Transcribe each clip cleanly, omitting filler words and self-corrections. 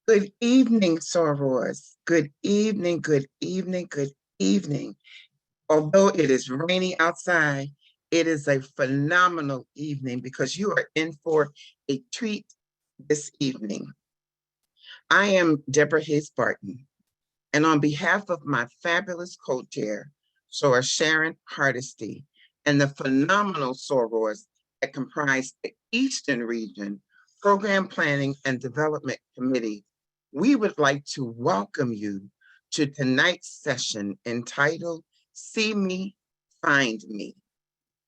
Good evening, sorors. Good evening, good evening, good evening. Although it is rainy outside, it is a phenomenal evening because you are in for a treat this evening. I am Deborah Hayes Barton, and on behalf of my fabulous co-chair, Sora Sharon Hardesty, and the phenomenal sorors that comprise the Eastern Region Program Planning and Development Committee, we would like to welcome you to tonight's session entitled See Me, Find Me.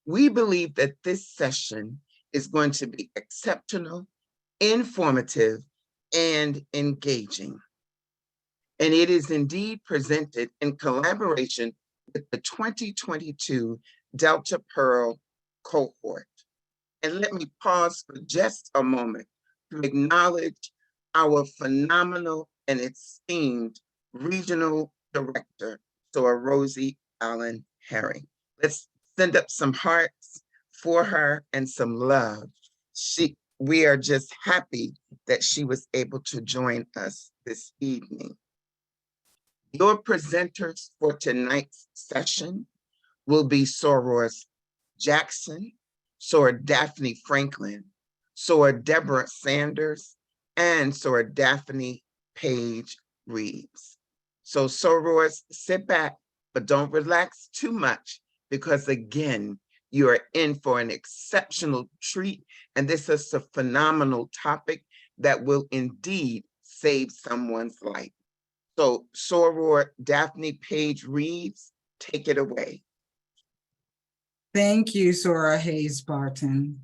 We believe that this session is going to be exceptional, informative, and engaging. And it is indeed presented in collaboration with the 2022 Delta Pearl cohort. And let me pause for just a moment to acknowledge our phenomenal and esteemed regional director, Sora Rosie Allen Herring. Let's send up some hearts for her and some love. We are just happy that she was able to join us this evening. Your presenters for tonight's session will be Sorors Jackson, Sora Daphne Franklin, Sora Deborah Sanders, and Sora Daphne Page Reeves. So sorors, sit back, but don't relax too much because again, you are in for an exceptional treat, and this is a phenomenal topic that will indeed save someone's life. So Soror Daphne Page Reeves, take it away. Thank you, Sora Hayes Barton.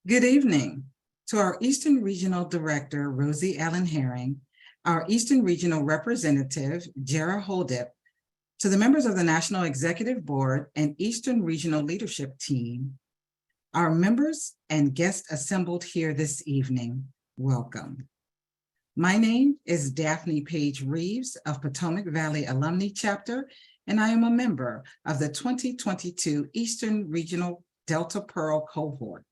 Good evening to our Eastern Regional Director, Rosie Allen Herring, our Eastern Regional Representative, Jara Holdip, to the members of the National Executive Board and Eastern Regional Leadership Team, our members and guests assembled here this evening, welcome. My name is Daphne Page Reeves of Potomac Valley Alumni Chapter, and I am a member of the 2022 Eastern Regional Delta Pearl cohort.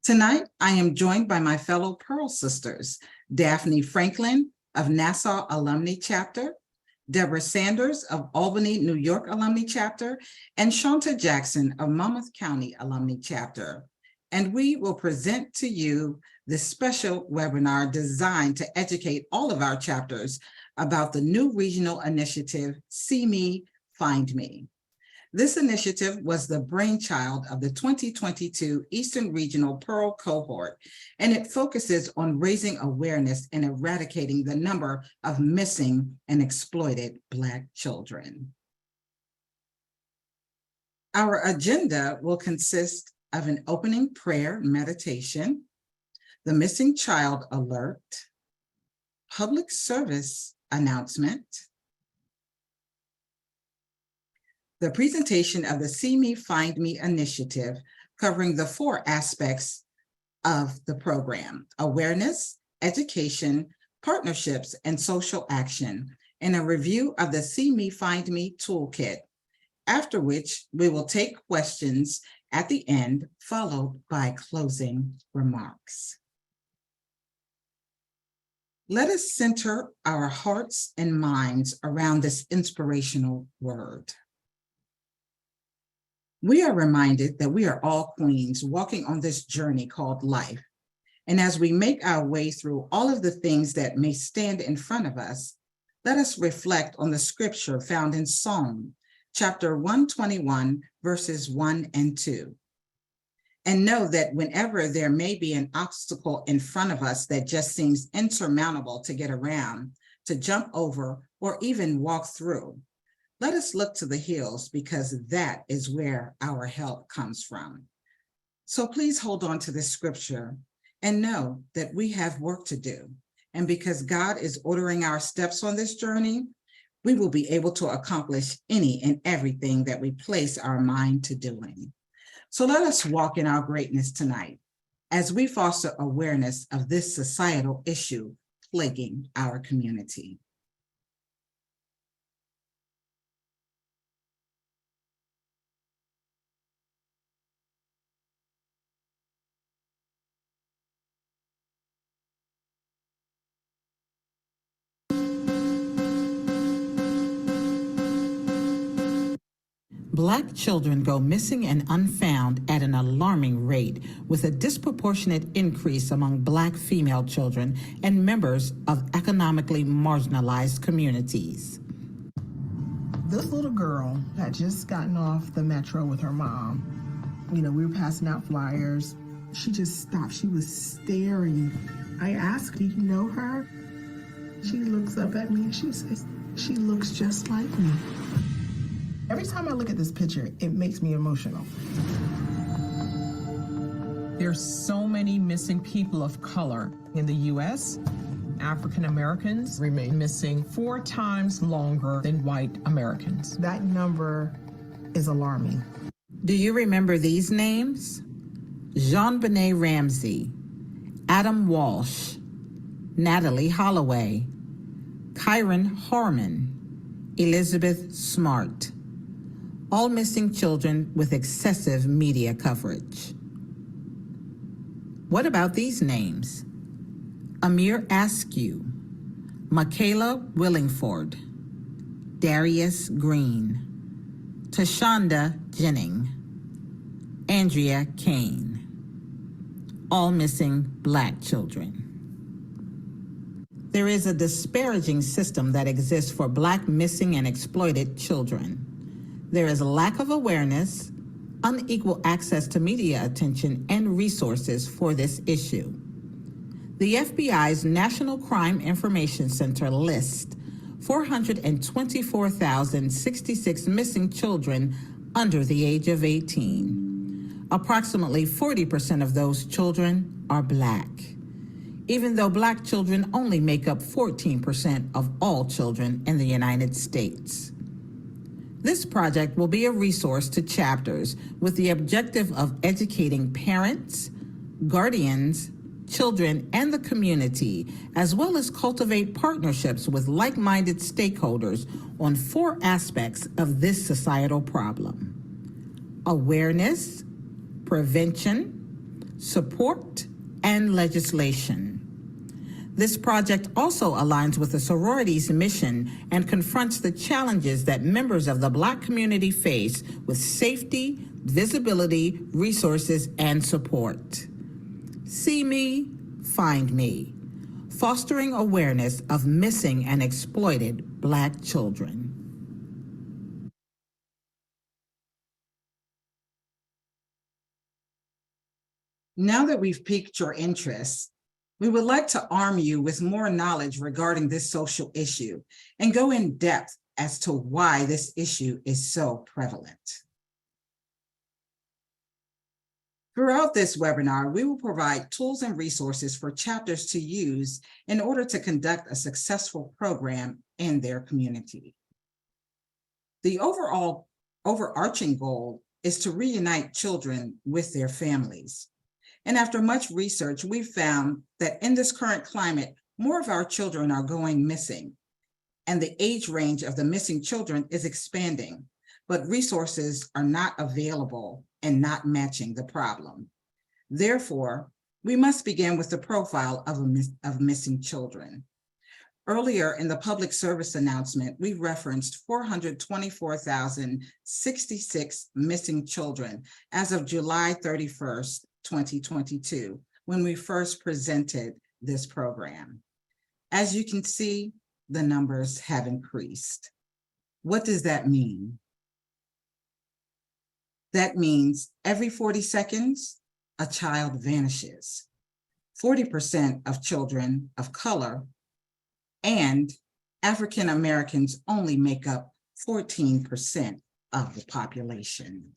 Tonight, I am joined by my fellow Pearl sisters, Daphne Franklin of Nassau Alumni Chapter, Deborah Sanders of Albany, New York Alumni Chapter, and Shanta Jackson of Monmouth County Alumni Chapter. And we will present to you this special webinar designed to educate all of our chapters about the new regional initiative, See Me, Find Me. This initiative was the brainchild of the 2022 Eastern Regional Pearl cohort, and it focuses on raising awareness and eradicating the number of missing and exploited Black children. Our agenda will consist of an opening prayer meditation, the missing child alert, public service announcement, the presentation of the See Me, Find Me initiative, covering the 4 aspects of the program: awareness, education, partnerships, and social action, and a review of the See Me, Find Me toolkit, after which we will take questions at the end, followed by closing remarks. Let us center our hearts and minds around this inspirational word. We are reminded that we are all queens walking on this journey called life. And as we make our way through all of the things that may stand in front of us, let us reflect on the scripture found in Psalm chapter 121, verses 1 and 2. And know that whenever there may be an obstacle in front of us that just seems insurmountable to get around, to jump over, or even walk through, let us look to the hills because that is where our help comes from. So please hold on to this scripture and know that we have work to do. And because God is ordering our steps on this journey, we will be able to accomplish any and everything that we place our mind to doing. So let us walk in our greatness tonight as we foster awareness of this societal issue plaguing our community. Black children go missing and unfound at an alarming rate, with a disproportionate increase among Black female children and members of economically marginalized communities. This little girl had just gotten off the metro with her mom. We were passing out flyers. She just stopped. She was staring. I asked, "Do you know her?" She looks up at me and she says, "She looks just like me." Every time I look at this picture, it makes me emotional. There's so many missing people of color in the U.S. African Americans remain missing 4 times longer than white Americans. That number is alarming. Do you remember these names? JonBenet Ramsey, Adam Walsh, Natalie Holloway, Kyron Harmon, Elizabeth Smart. All missing children with excessive media coverage. What about these names? Amir Askew, Michaela Willingford, Darius Green, Tashonda Jennings, Andrea Kane. All missing Black children. There is a disparaging system that exists for Black missing and exploited children. There is a lack of awareness, unequal access to media attention, and resources for this issue. The FBI's National Crime Information Center lists 424,066 missing children under the age of 18. Approximately 40% of those children are Black, even though Black children only make up 14% of all children in the United States. This project will be a resource to chapters with the objective of educating parents, guardians, children, and the community, as well as cultivate partnerships with like-minded stakeholders on 4 aspects of this societal problem: awareness, prevention, support, and legislation. This project also aligns with the sorority's mission and confronts the challenges that members of the Black community face with safety, visibility, resources, and support. See Me, Find Me, fostering awareness of missing and exploited Black children. Now that we've piqued your interest, we would like to arm you with more knowledge regarding this social issue and go in depth as to why this issue is so prevalent. Throughout this webinar, we will provide tools and resources for chapters to use in order to conduct a successful program in their community. The overarching goal is to reunite children with their families. And after much research, we found that in this current climate, more of our children are going missing, and the age range of the missing children is expanding, but resources are not available and not matching the problem. Therefore, we must begin with the profile of missing children. Earlier in the public service announcement, we referenced 424,066 missing children as of July 31st, 2022, when we first presented this program. As you can see, the numbers have increased. What does that mean? That means every 40 seconds, a child vanishes. 40% of children of color and African Americans only make up 14% of the population.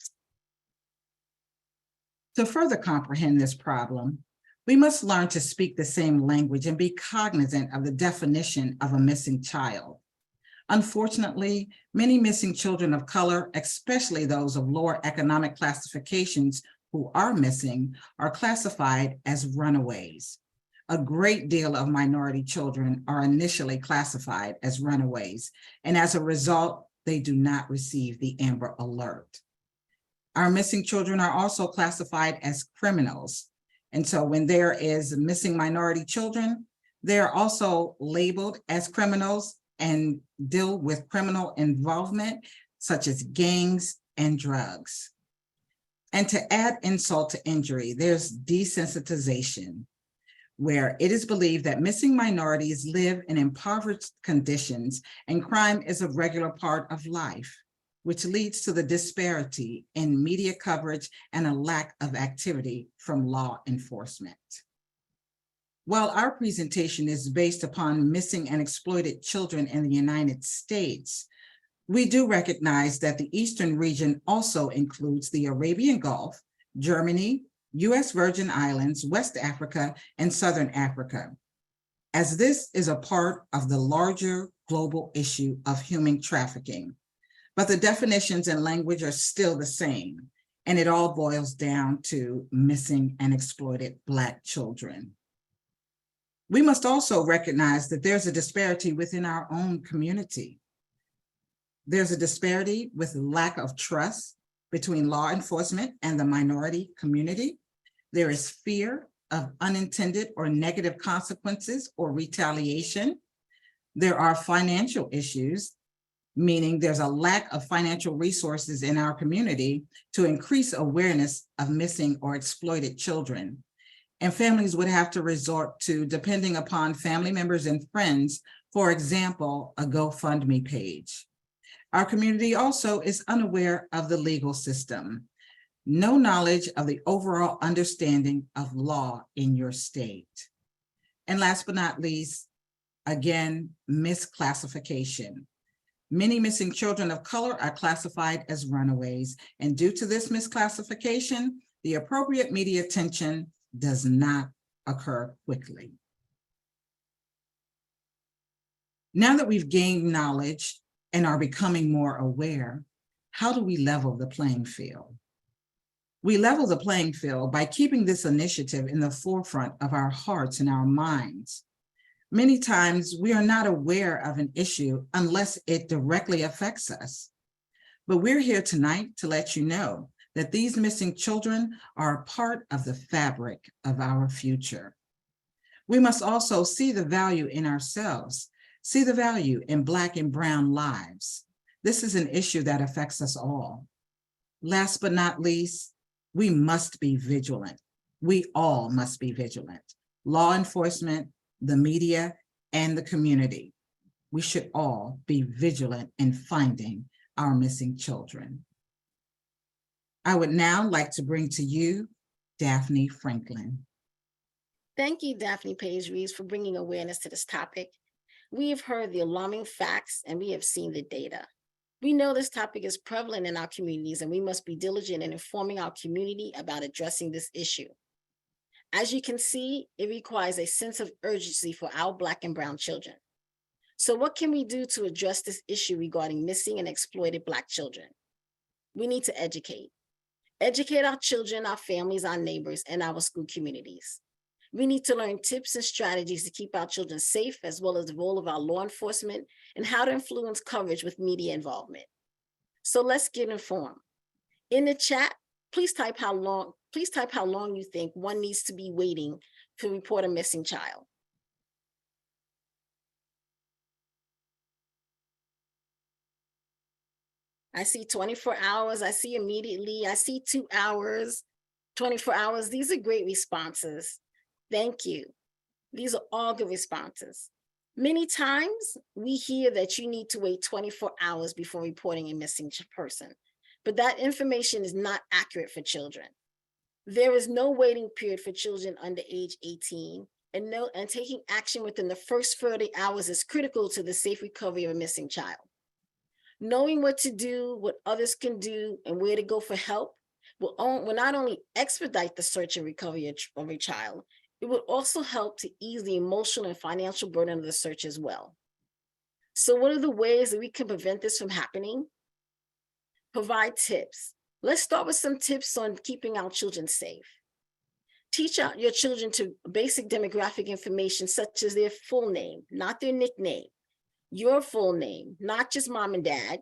To further comprehend this problem, we must learn to speak the same language and be cognizant of the definition of a missing child. Unfortunately, many missing children of color, especially those of lower economic classifications who are missing, are classified as runaways. A great deal of minority children are initially classified as runaways, and as a result, they do not receive the Amber Alert. Our missing children are also classified as criminals. And so when there is missing minority children, they're also labeled as criminals and deal with criminal involvement, such as gangs and drugs. And to add insult to injury, there's desensitization, where it is believed that missing minorities live in impoverished conditions and crime is a regular part of life, which leads to the disparity in media coverage and a lack of activity from law enforcement. While our presentation is based upon missing and exploited children in the United States, we do recognize that the Eastern region also includes the Arabian Gulf, Germany, U.S. Virgin Islands, West Africa, and Southern Africa, as this is a part of the larger global issue of human trafficking. But the definitions and language are still the same, and it all boils down to missing and exploited Black children. We must also recognize that there's a disparity within our own community. There's a disparity with lack of trust between law enforcement and the minority community. There is fear of unintended or negative consequences or retaliation. There are financial issues, meaning there's a lack of financial resources in our community to increase awareness of missing or exploited children. And families would have to resort to, depending upon family members and friends, for example, a GoFundMe page. Our community also is unaware of the legal system. No knowledge of the overall understanding of law in your state. And last but not least, again, misclassification. Many missing children of color are classified as runaways, and due to this misclassification, the appropriate media attention does not occur quickly. Now that we've gained knowledge and are becoming more aware, how do we level the playing field? We level the playing field by keeping this initiative in the forefront of our hearts and our minds. Many times we are not aware of an issue unless it directly affects us. But we're here tonight to let you know that these missing children are a part of the fabric of our future. We must also see the value in ourselves, see the value in Black and Brown lives. This is an issue that affects us all. Last but not least, we must be vigilant. We all must be vigilant. Law enforcement, the media, and the community. We should all be vigilant in finding our missing children. I would now like to bring to you Daphne Franklin. Thank you, Daphne Page Reeves, for bringing awareness to this topic. We have heard the alarming facts and we have seen the data. We know this topic is prevalent in our communities and we must be diligent in informing our community about addressing this issue. As you can see, it requires a sense of urgency for our Black and Brown children. So what can we do to address this issue regarding missing and exploited Black children? We need to educate. Educate our children, our families, our neighbors, and our school communities. We need to learn tips and strategies to keep our children safe, as well as the role of our law enforcement and how to influence coverage with media involvement. So let's get informed. In the chat, please type how long you think one needs to be waiting to report a missing child. I see 24 hours, I see immediately, I see 2 hours, 24 hours. These are great responses. Thank you. These are all good responses. Many times we hear that you need to wait 24 hours before reporting a missing person, but that information is not accurate for children. There is no waiting period for children under age 18, and taking action within the first 30 hours is critical to the safe recovery of a missing child. Knowing what to do, what others can do, and where to go for help will not only expedite the search and recovery of a child, it would also help to ease the emotional and financial burden of the search as well. So what are the ways that we can prevent this from happening? Provide tips. Let's start with some tips on keeping our children safe. Teach out your children to basic demographic information such as their full name, not their nickname, your full name, not just mom and dad,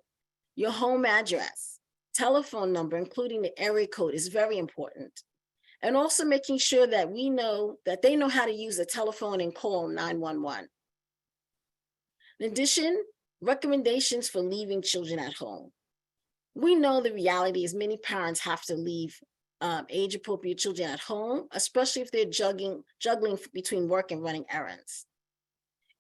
your home address, telephone number, including the area code is very important. And also making sure that they know how to use the telephone and call 911. In addition, recommendations for leaving children at home. We know the reality is many parents have to leave age-appropriate children at home, especially if they're juggling between work and running errands.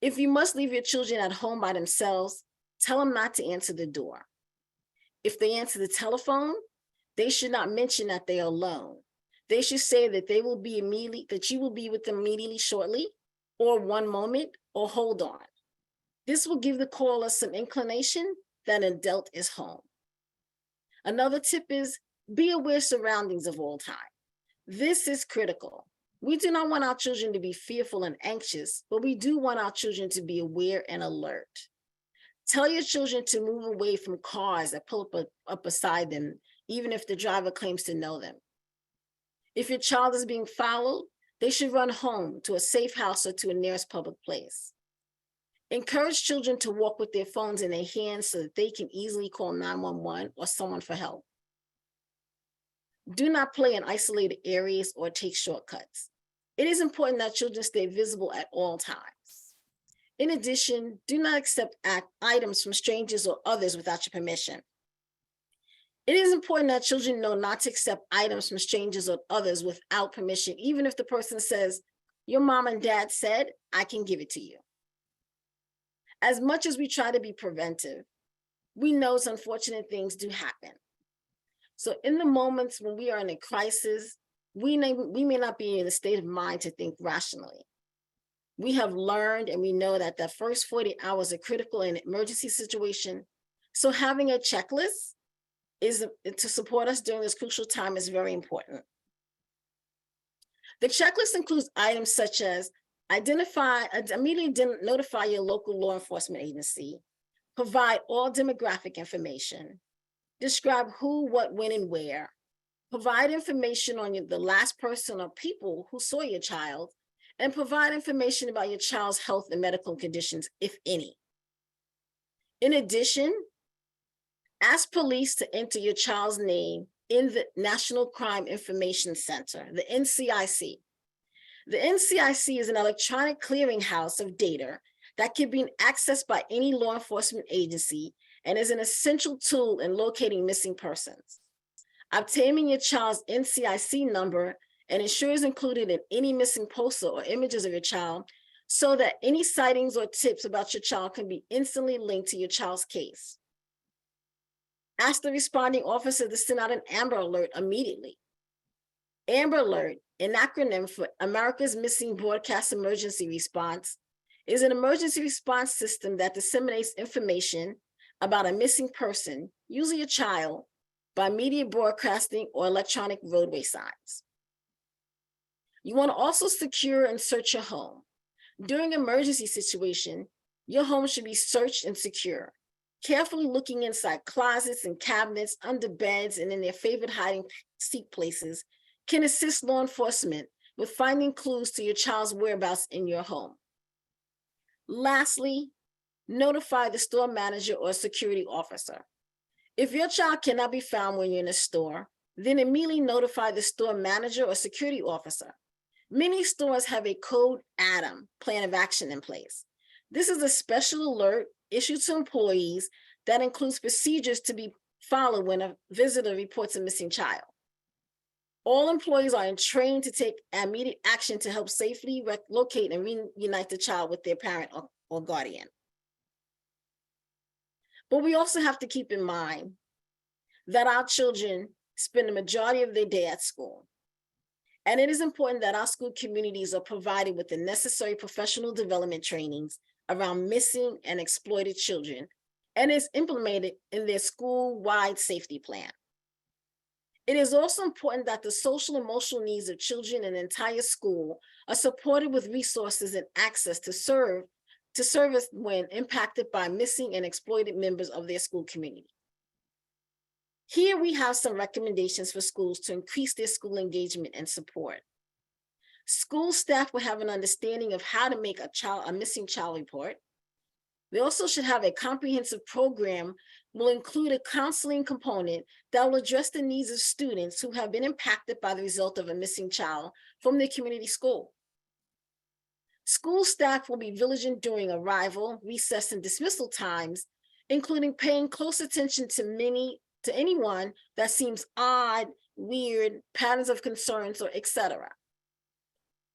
If you must leave your children at home by themselves, tell them not to answer the door. If they answer the telephone, they should not mention that they are alone. They should say that you will be with them immediately shortly, or one moment, or hold on. This will give the caller some inclination that an adult is home. Another tip is be aware surroundings of all time. This is critical. We do not want our children to be fearful and anxious, but we do want our children to be aware and alert. Tell your children to move away from cars that pull up beside them, even if the driver claims to know them. If your child is being followed, they should run home to a safe house or to a nearest public place. Encourage children to walk with their phones in their hands so that they can easily call 911 or someone for help. Do not play in isolated areas or take shortcuts. It is important that children stay visible at all times. In addition, do not accept items from strangers or others without your permission. It is important that children know not to accept items from strangers or others without permission, even if the person says, your mom and dad said, I can give it to you. As much as we try to be preventive, we know some unfortunate things do happen. So in the moments when we are in a crisis, we may not be in a state of mind to think rationally. We have learned and we know that the first 40 hours are critical in an emergency situation. So having a checklist to support us during this crucial time is very important. The checklist includes items such as immediately notify your local law enforcement agency, provide all demographic information, describe who, what, when, and where, provide information on the last person or people who saw your child, and provide information about your child's health and medical conditions, if any. In addition, ask police to enter your child's name in the National Crime Information Center, the NCIC. The NCIC is an electronic clearinghouse of data that can be accessed by any law enforcement agency and is an essential tool in locating missing persons. Obtaining your child's NCIC number and ensure is included in any missing poster or images of your child so that any sightings or tips about your child can be instantly linked to your child's case. Ask the responding officer to send out an Amber Alert immediately. Amber Alert, an acronym for America's Missing Broadcast Emergency Response, is an emergency response system that disseminates information about a missing person, usually a child, by media broadcasting or electronic roadway signs. You want to also secure and search your home. During an emergency situation, your home should be searched and secure. Carefully looking inside closets and cabinets, under beds, and in their favorite hiding seat places can assist law enforcement with finding clues to your child's whereabouts in your home. Lastly, notify the store manager or security officer. If your child cannot be found when you're in a store, then immediately notify the store manager or security officer. Many stores have a Code ADAM plan of action in place. This is a special alert issued to employees that includes procedures to be followed when a visitor reports a missing child. All employees are trained to take immediate action to help safely locate and reunite the child with their parent or guardian. But we also have to keep in mind that our children spend the majority of their day at school. And it is important that our school communities are provided with the necessary professional development trainings around missing and exploited children, and is implemented in their school-wide safety plan. It is also important that the social and emotional needs of children in the entire school are supported with resources and access to service when impacted by missing and exploited members of their school community. Here we have some recommendations for schools to increase their school engagement and support. School staff will have an understanding of how to make a missing child report. They also should have a comprehensive program will include a counseling component that will address the needs of students who have been impacted by the result of a missing child from their community school. School staff will be vigilant during arrival, recess, and dismissal times, including paying close attention to to anyone that seems odd, weird, patterns of concerns, or etc.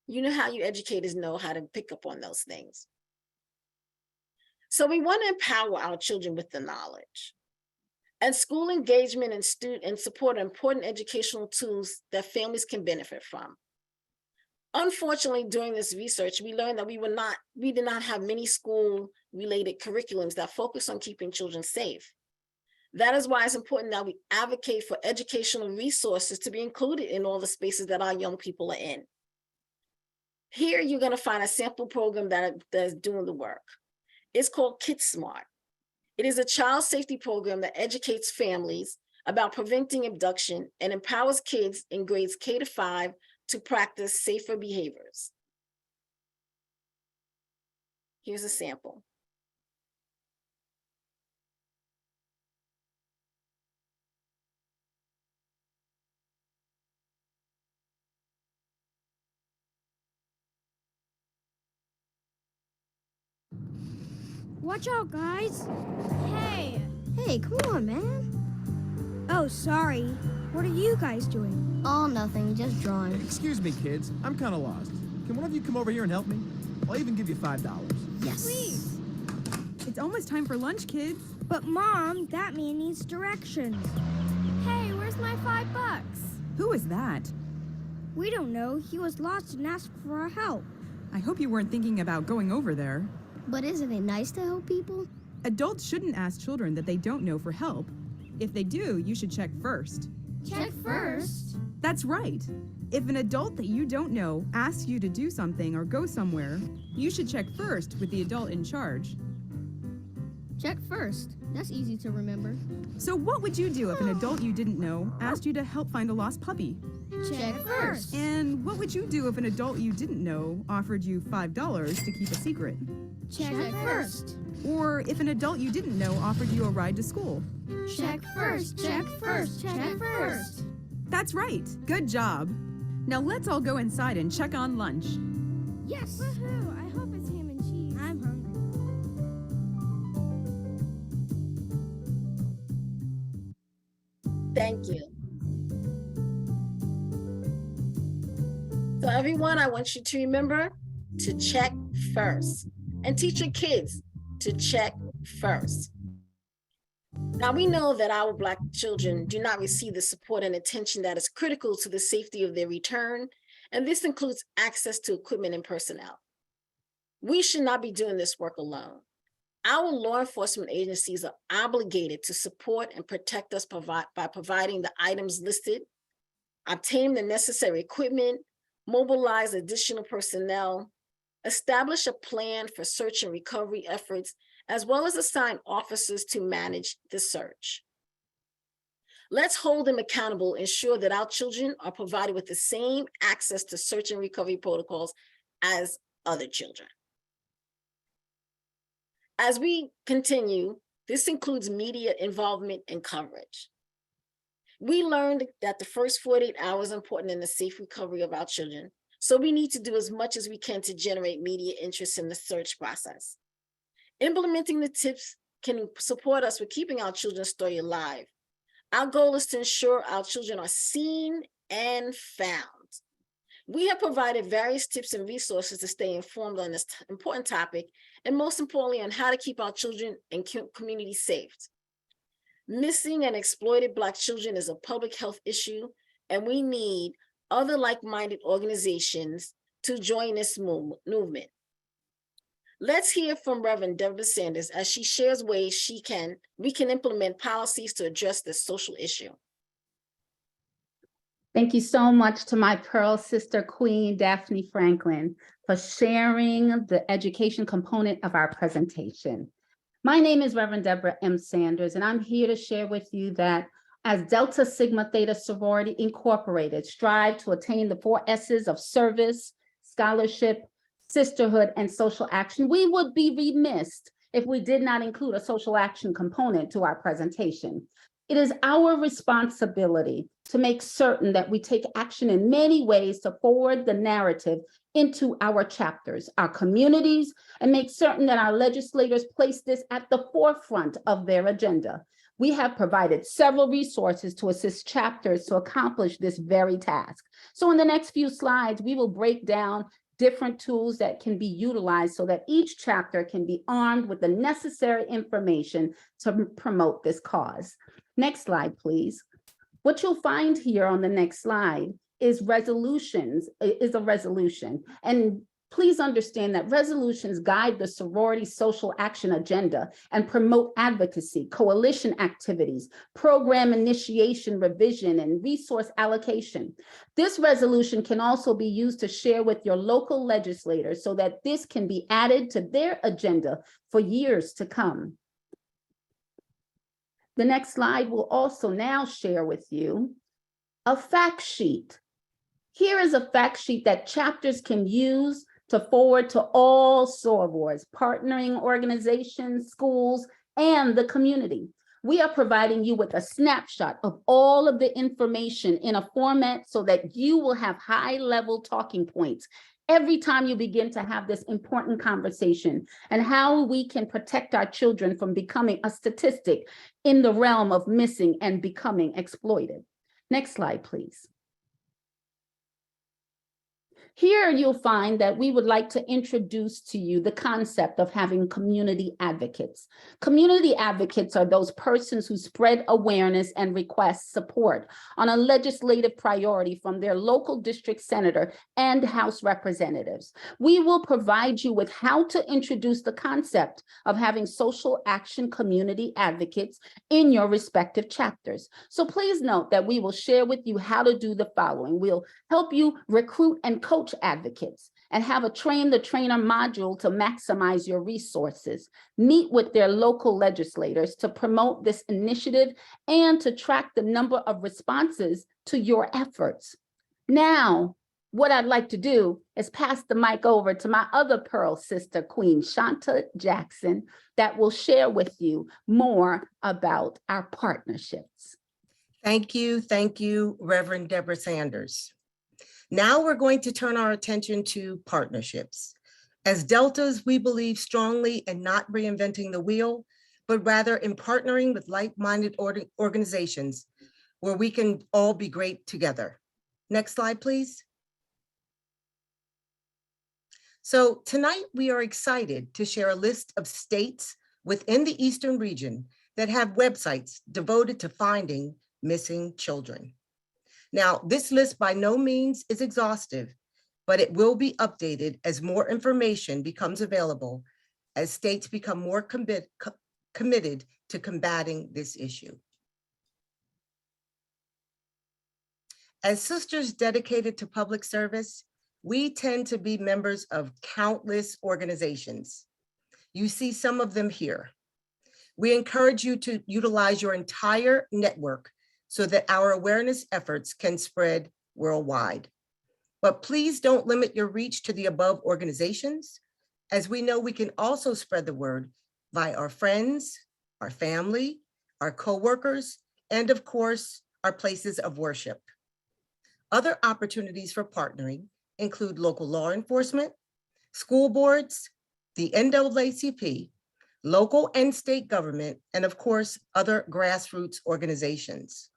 You know how you educators know how to pick up on those things. So we want to empower our children with the knowledge. And school engagement and student support are important educational tools that families can benefit from. Unfortunately, during this research, we learned that we did not have many school-related curriculums that focus on keeping children safe. That is why it's important that we advocate for educational resources to be included in all the spaces that our young people are in. Here, you're going to find a sample program that's doing the work. It's called Kid Smart. It is a child safety program that educates families about preventing abduction and empowers kids in grades K to 5 to practice safer behaviors. Here's a sample. Watch out, guys. Hey. Hey, come on, man. Oh, sorry. What are you guys doing? Oh, nothing. Just drawing. Excuse me, kids. I'm kind of lost. Can one of you come over here and help me? I'll even give you $5. Yes. Please. It's almost time for lunch, kids. But, Mom, that man needs directions. Hey, where's my $5? Who is that? We don't know. He was lost and asked for our help. I hope you weren't thinking about going over there. But isn't it nice to help people? Adults shouldn't ask children that they don't know for help. If they do, you should check first. Check first? That's right. If an adult that you don't know asks you to do something or go somewhere, you should check first with the adult in charge. Check first. That's easy to remember. So what would you do if an adult you didn't know asked you to help find a lost puppy? Check first. And what would you do if an adult you didn't know offered you $5 to keep a secret? Check first. Or if an adult you didn't know offered you a ride to school? Check first. Check first. Check first. That's right. Good job. Now let's all go inside and check on lunch. Yes. Woohoo! I hope it's ham and cheese. I'm hungry. Thank you. So everyone, I want you to remember to check first and teach your kids to check first. Now we know that our Black children do not receive the support and attention that is critical to the safety of their return, and this includes access to equipment and personnel. We should not be doing this work alone. Our law enforcement agencies are obligated to support and protect us by providing the items listed, obtaining the necessary equipment, mobilize additional personnel, establish a plan for search and recovery efforts, as well as assign officers to manage the search. Let's hold them accountable, ensure that our children are provided with the same access to search and recovery protocols as other children. As we continue, this includes media involvement and coverage. We learned that the first 48 hours are important in the safe recovery of our children, so we need to do as much as we can to generate media interest in the search process. Implementing the tips can support us with keeping our children's story alive. Our goal is to ensure our children are seen and found. We have provided various tips and resources to stay informed on this important topic, and most importantly, on how to keep our children and community safe. Missing and exploited Black children is a public health issue, and we need other like-minded organizations to join this movement. Let's hear from Reverend Deborah Sanders as she shares ways we can implement policies to address this social issue. Thank you so much to my Pearl sister, Queen Daphne Franklin, for sharing the education component of our presentation. My name is Reverend Deborah M. Sanders, and I'm here to share with you that as Delta Sigma Theta Sorority Incorporated strive to attain the 4 S's of service, scholarship, sisterhood, and social action, we would be remiss if we did not include a social action component to our presentation. It is our responsibility to make certain that we take action in many ways to forward the narrative into our chapters, our communities, and make certain that our legislators place this at the forefront of their agenda. We have provided several resources to assist chapters to accomplish this very task. So in the next few slides, we will break down different tools that can be utilized so that each chapter can be armed with the necessary information to promote this cause. Next slide, please. What you'll find here on the next slide is a resolution. And please understand that resolutions guide the sorority social action agenda and promote advocacy, coalition activities, program initiation, revision, and resource allocation. This resolution can also be used to share with your local legislators so that this can be added to their agenda for years to come. The next slide will also now share with you a fact sheet. Here is a fact sheet that chapters can use to forward to all sorors, partnering organizations, schools, and the community. We are providing you with a snapshot of all of the information in a format so that you will have high-level talking points every time you begin to have this important conversation and how we can protect our children from becoming a statistic in the realm of missing and becoming exploited. Next slide, please. Here you'll find that we would like to introduce to you the concept of having community advocates. Community advocates are those persons who spread awareness and request support on a legislative priority from their local district senator and House representatives. We will provide you with how to introduce the concept of having social action community advocates in your respective chapters. So please note that we will share with you how to do the following. We'll help you recruit and coach advocates and have a train the trainer module to maximize your resources, meet with their local legislators to promote this initiative and to track the number of responses to your efforts. Now, what I'd like to do is pass the mic over to my other Pearl sister, Queen Shanta Jackson, that will share with you more about our partnerships. Thank you, Reverend Deborah Sanders. Now we're going to turn our attention to partnerships. As Deltas, we believe strongly in not reinventing the wheel, but rather in partnering with like-minded organizations where we can all be great together. Next slide, please. So tonight we are excited to share a list of states within the Eastern region that have websites devoted to finding missing children. Now, this list by no means is exhaustive, but it will be updated as more information becomes available as states become more committed to combating this issue. As sisters dedicated to public service, we tend to be members of countless organizations. You see some of them here. We encourage you to utilize your entire network so that our awareness efforts can spread worldwide. But please don't limit your reach to the above organizations, as we know we can also spread the word by our friends, our family, our coworkers, and of course, our places of worship. Other opportunities for partnering include local law enforcement, school boards, the NAACP, local and state government, and of course, other grassroots organizations.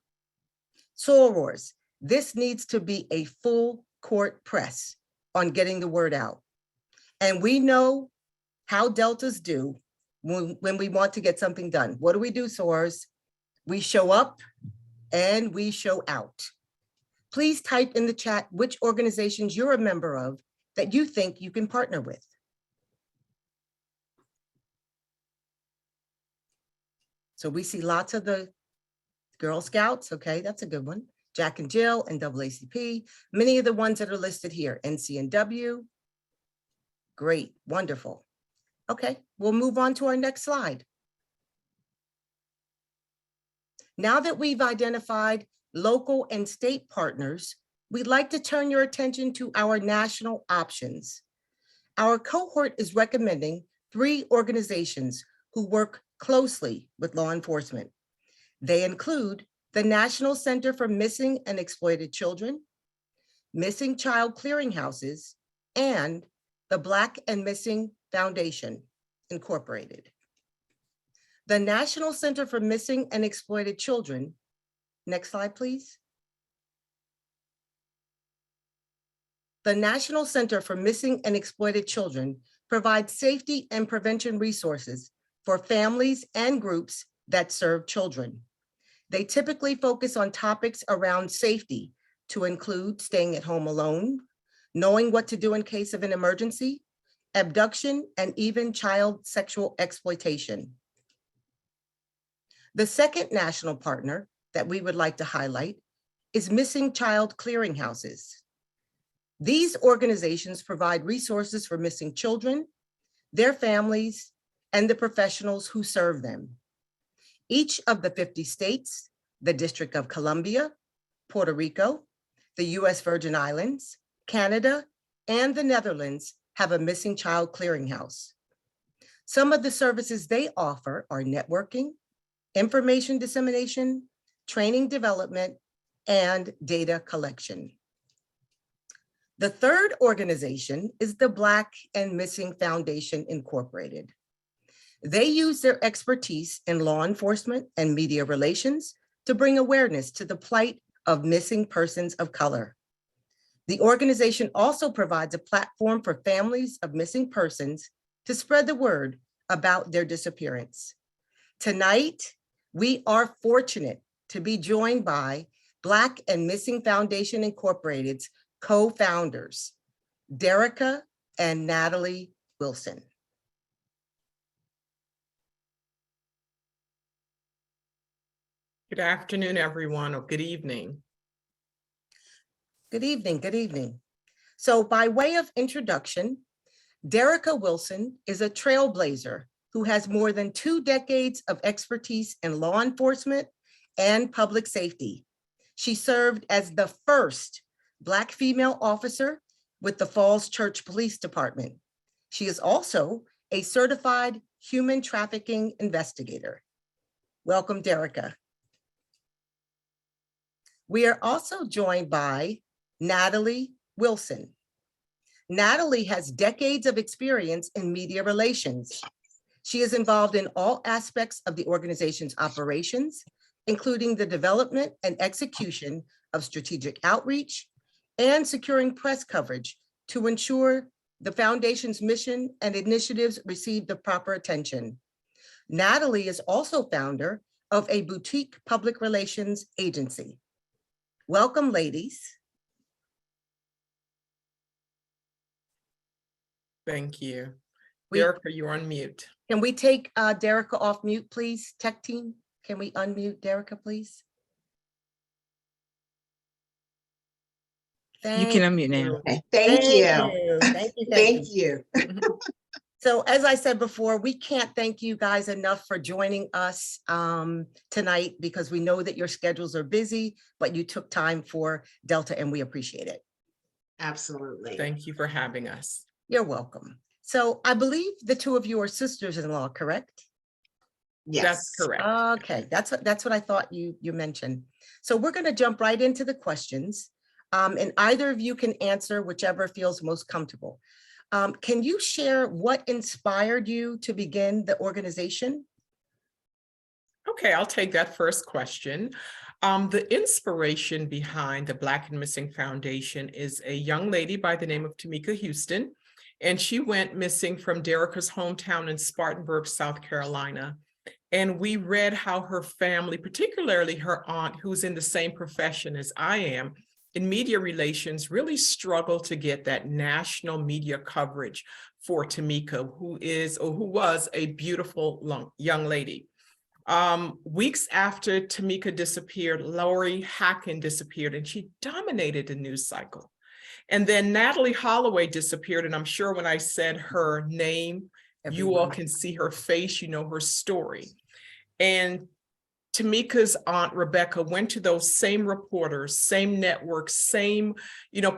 Sorors, this needs to be a full court press on getting the word out. And we know how Deltas do when we want to get something done. What do we do, sorors? We show up and we show out. Please type in the chat which organizations you're a member of that you think you can partner with. So we see lots of the Girl Scouts, okay, that's a good one. Jack and Jill and NAACP, many of the ones that are listed here, NCNW. Great, wonderful. Okay, we'll move on to our next slide. Now that we've identified local and state partners, we'd like to turn your attention to our national options. Our cohort is recommending 3 organizations who work closely with law enforcement. They include the National Center for Missing and Exploited Children, Missing Child Clearinghouses, and the Black and Missing Foundation, Incorporated. The National Center for Missing and Exploited Children, next slide, please. The National Center for Missing and Exploited Children provides safety and prevention resources for families and groups that serve children. They typically focus on topics around safety to include staying at home alone, knowing what to do in case of an emergency, abduction, and even child sexual exploitation. The second national partner that we would like to highlight is Missing Child Clearinghouses. These organizations provide resources for missing children, their families, and the professionals who serve them. Each of the 50 states, the District of Columbia, Puerto Rico, the US Virgin Islands, Canada, and the Netherlands have a missing child clearinghouse. Some of the services they offer are networking, information dissemination, training development, and data collection. The third organization is the Black and Missing Foundation Incorporated. They use their expertise in law enforcement and media relations to bring awareness to the plight of missing persons of color. The organization also provides a platform for families of missing persons to spread the word about their disappearance. Tonight, we are fortunate to be joined by Black and Missing Foundation Incorporated's co-founders, Derica and Natalie Wilson. Good afternoon, everyone, or good evening. Good evening, good evening. So by way of introduction, Derica Wilson is a trailblazer who has more than 2 decades of expertise in law enforcement and public safety. She served as the first Black female officer with the Falls Church Police Department. She is also a certified human trafficking investigator. Welcome, Derica. We are also joined by Natalie Wilson. Natalie has decades of experience in media relations. She is involved in all aspects of the organization's operations, including the development and execution of strategic outreach and securing press coverage to ensure the foundation's mission and initiatives receive the proper attention. Natalie is also founder of a boutique public relations agency. Welcome, ladies. Thank you. Derica, you're on mute. Can we take Derica off mute, please? Tech team, can we unmute Derica, please? You can unmute now. Thank Thank you. Thank you. Thank you. So as I said before, we can't thank you guys enough for joining us tonight because we know that your schedules are busy, but you took time for Delta and we appreciate it. Absolutely. Thank you for having us. You're welcome. So I believe the 2 of you are sisters-in-law, correct? Yes. That's correct. Okay, that's what I thought you mentioned. So we're going to jump right into the questions, and either of you can answer whichever feels most comfortable. Can you share what inspired you to begin the organization? Okay, I'll take that first question. The inspiration behind the Black and Missing Foundation is a young lady by the name of Tamika Houston, and she went missing from Derica's hometown in Spartanburg, South Carolina. And we read how her family, particularly her aunt, who's in the same profession as I am, in media relations, really struggled to get that national media coverage for Tamika, who was a beautiful young lady. Weeks after Tamika disappeared, Lori Hacken disappeared, and she dominated the news cycle. And then Natalie Holloway disappeared, and I'm sure when I said her name, you all can see her face, you know her story. And Tamika's aunt, Rebecca, went to those same reporters, same networks, same,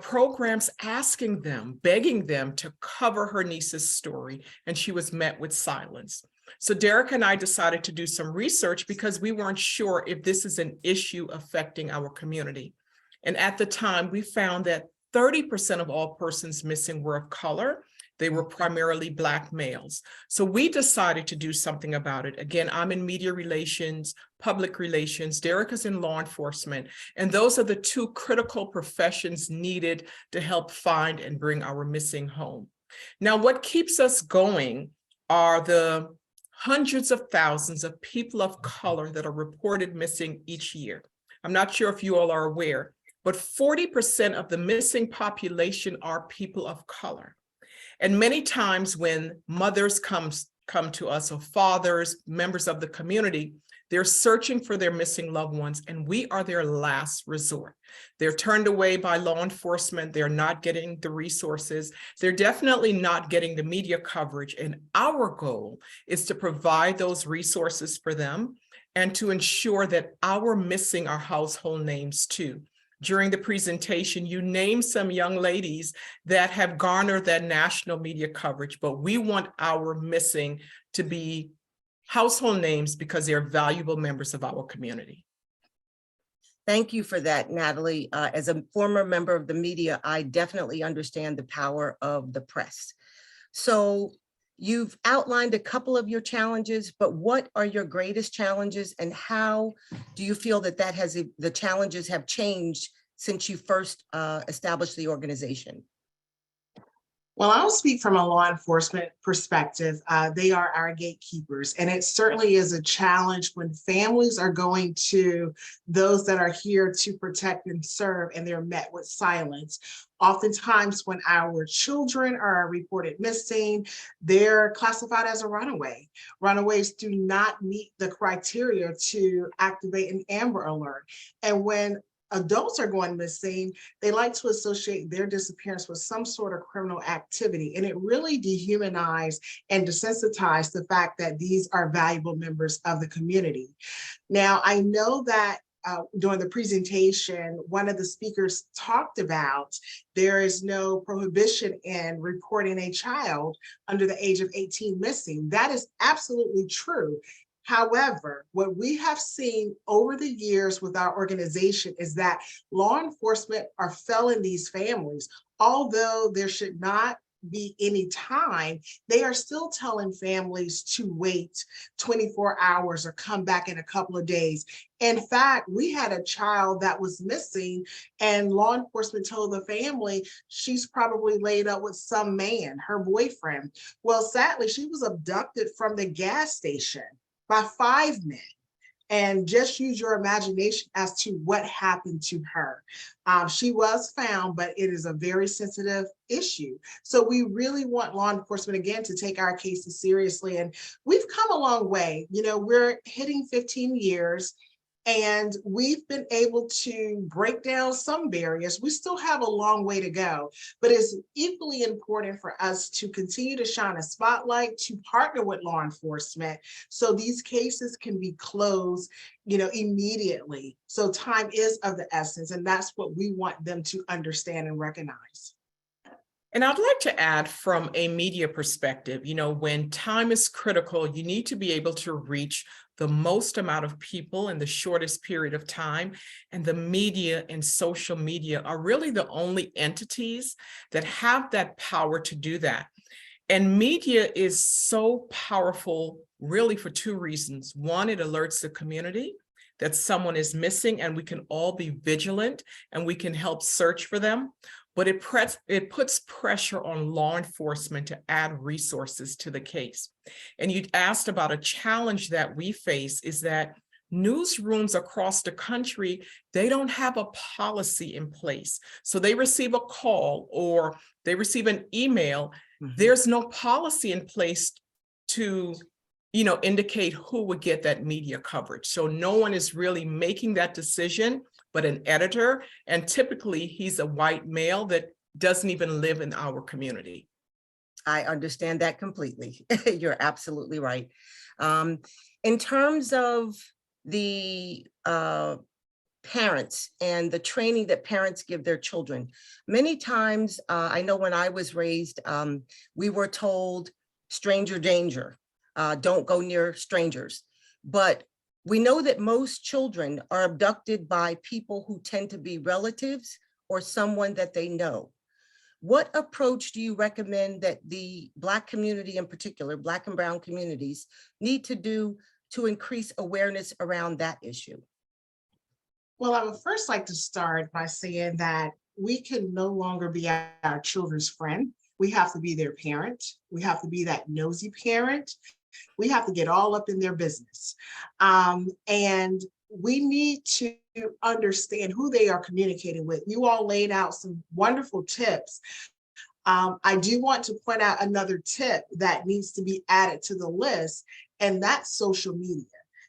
programs, asking them, begging them to cover her niece's story, and she was met with silence. So Derica and I decided to do some research because we weren't sure if this is an issue affecting our community. And at the time, we found that 30% of all persons missing were of color, They were primarily Black males. So we decided to do something about it. Again, I'm in media relations, public relations, Derek is in law enforcement, and those are the two critical professions needed to help find and bring our missing home. Now, what keeps us going are the hundreds of thousands of people of color that are reported missing each year. I'm not sure if you all are aware, but 40% of the missing population are people of color. And many times when mothers come to us, or fathers, members of the community, they're searching for their missing loved ones, and we are their last resort. They're turned away by law enforcement. They're not getting the resources. They're definitely not getting the media coverage. And our goal is to provide those resources for them and to ensure that our missing are household names too. During the presentation, you named some young ladies that have garnered that national media coverage, but we want our missing to be household names because they're valuable members of our community. Thank you for that, Natalie. As a former member of the media, I definitely understand the power of the press. So you've outlined a couple of your challenges, but what are your greatest challenges, and how do you feel that the challenges have changed since you first established the organization? Well, I'll speak from a law enforcement perspective. They are our gatekeepers, and it certainly is a challenge when families are going to those that are here to protect and serve, and they're met with silence. Oftentimes when our children are reported missing, they're classified as a runaway. Runaways do not meet the criteria to activate an Amber Alert. And when adults are going missing, they like to associate their disappearance with some sort of criminal activity. And it really dehumanized and desensitized the fact that these are valuable members of the community. Now, I know that during the presentation, one of the speakers talked about there is no prohibition in reporting a child under the age of 18 missing. That is absolutely true. However, what we have seen over the years with our organization is that law enforcement are failing these families. Although there should not be any time, they are still telling families to wait 24 hours or come back in a couple of days. In fact, we had a child that was missing, and law enforcement told the family she's probably laid up with some man, her boyfriend. Well, sadly, she was abducted from the gas station by 5 men. And just use your imagination as to what happened to her. She was found, but it is a very sensitive issue. So we really want law enforcement, again, to take our cases seriously. And we've come a long way. You know, we're hitting 15 years. And we've been able to break down some barriers. We still have a long way to go, but it's equally important for us to continue to shine a spotlight, to partner with law enforcement so these cases can be closed, you know, immediately. So time is of the essence, and that's what we want them to understand and recognize. And I'd like to add from a media perspective, you know, when time is critical, you need to be able to reach the most amount of people in the shortest period of time. And the media and social media are really the only entities that have that power to do that. And media is so powerful, really, for two reasons. One, it alerts the community that someone is missing, and we can all be vigilant and we can help search for them. But it puts pressure on law enforcement to add resources to the case. And you asked about a challenge that we face is that newsrooms across the country, they don't have a policy in place. So they receive a call or they receive an email. There's no policy in place to, you know, indicate who would get that media coverage. So no one is really making that decision but an editor, and typically he's a white male that doesn't even live in our community. I understand that completely. You're absolutely right. In terms of the parents and the training that parents give their children, many times, I know when I was raised, we were told stranger danger, don't go near strangers. But we know that most children are abducted by people who tend to be relatives or someone that they know. What approach do you recommend that the Black community in particular, Black and Brown communities, need to do to increase awareness around that issue? Well, I would first like to start by saying that we can no longer be our children's friend. We have to be their parent. We have to be that nosy parent. We have to get all up in their business. And we need to understand who they are communicating with. You all laid out some wonderful tips. I do want to point out another tip that needs to be added to the list, and that's social media.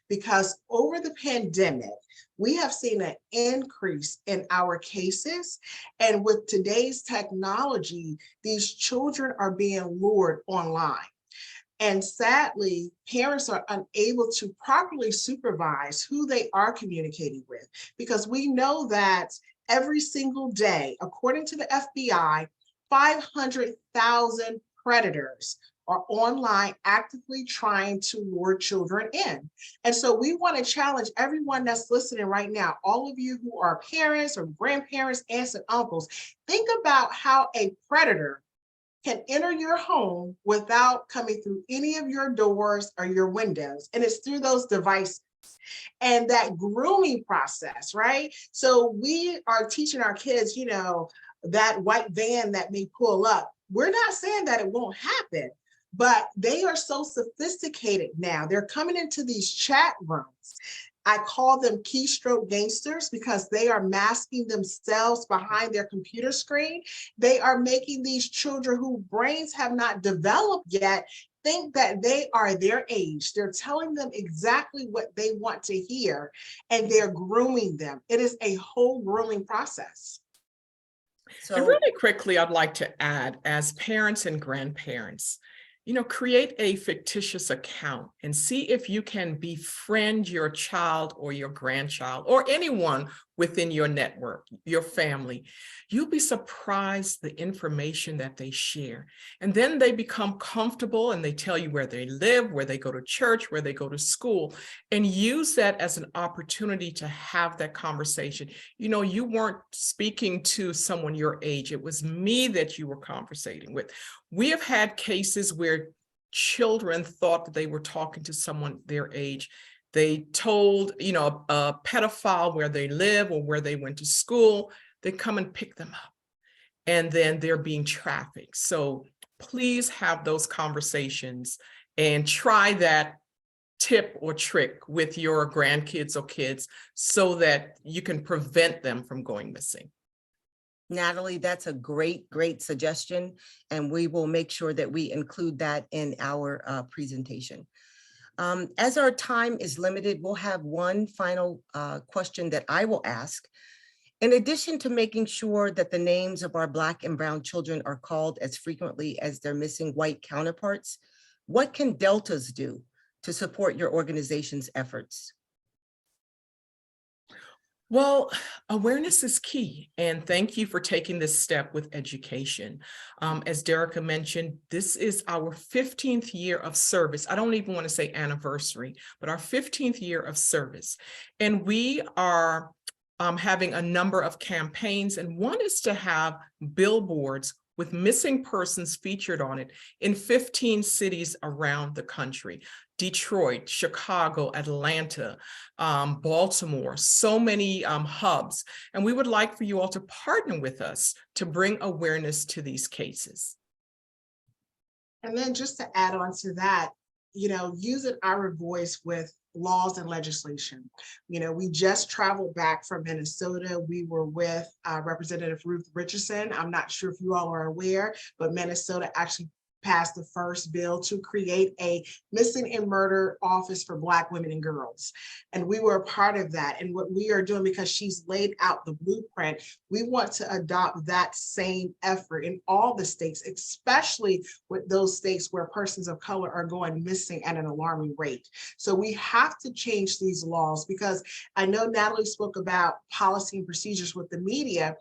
Because over the pandemic, we have seen an increase in our cases. And with today's technology, these children are being lured online. And sadly, parents are unable to properly supervise who they are communicating with, because we know that every single day, according to the FBI, 500,000 predators are online actively trying to lure children in. And so we want to challenge everyone that's listening right now, all of you who are parents or grandparents, aunts and uncles, think about how a predator can enter your home without coming through any of your doors or your windows. And it's through those devices. And that grooming process, right? So we are teaching our kids, you know, that white van that may pull up. We're not saying that it won't happen, but they are so sophisticated now. They're coming into these chat rooms. I call them keystroke gangsters because they are masking themselves behind their computer screen. They are making these children whose brains have not developed yet think that they are their age. They're telling them exactly what they want to hear, and they're grooming them. It is a whole grooming process. And really quickly, I'd like to add, as parents and grandparents, you know, create a fictitious account and see if you can befriend your child or your grandchild or anyone within your network, your family. You'll be surprised the information that they share. And then they become comfortable and they tell you where they live, where they go to church, where they go to school, and use that as an opportunity to have that conversation. You know, you weren't speaking to someone your age. It was me that you were conversating with. We have had cases where children thought that they were talking to someone their age. They told, you know, a pedophile where they live or where they went to school. They come and pick them up, and then they're being trafficked. So please have those conversations and try that tip or trick with your grandkids or kids so that you can prevent them from going missing. Natalie, that's a great, great suggestion, and we will make sure that we include that in our presentation. As our time is limited, we'll have one final question that I will ask. In addition to making sure that the names of our Black and Brown children are called as frequently as their missing white counterparts, what can Deltas do to support your organization's efforts? Well, awareness is key, and thank you for taking this step with education. As Derica mentioned, this is our 15th year of service. I don't even want to say anniversary, but our 15th year of service. And we are having a number of campaigns, and one is to have billboards with missing persons featured on it in 15 cities around the country. Detroit, Chicago, Atlanta, Baltimore, so many hubs. And we would like for you all to partner with us to bring awareness to these cases. And then just to add on to that, you know, using our voice with laws and legislation. You know, we just traveled back from Minnesota. We were with Representative Ruth Richardson. I'm not sure if you all are aware, but Minnesota actually passed the first bill to create a missing and murder office for Black women and girls. And we were a part of that. And what we are doing, because she's laid out the blueprint, we want to adopt that same effort in all the states, especially with those states where persons of color are going missing at an alarming rate. So we have to change these laws, because I know Natalie spoke about policy and procedures with the media.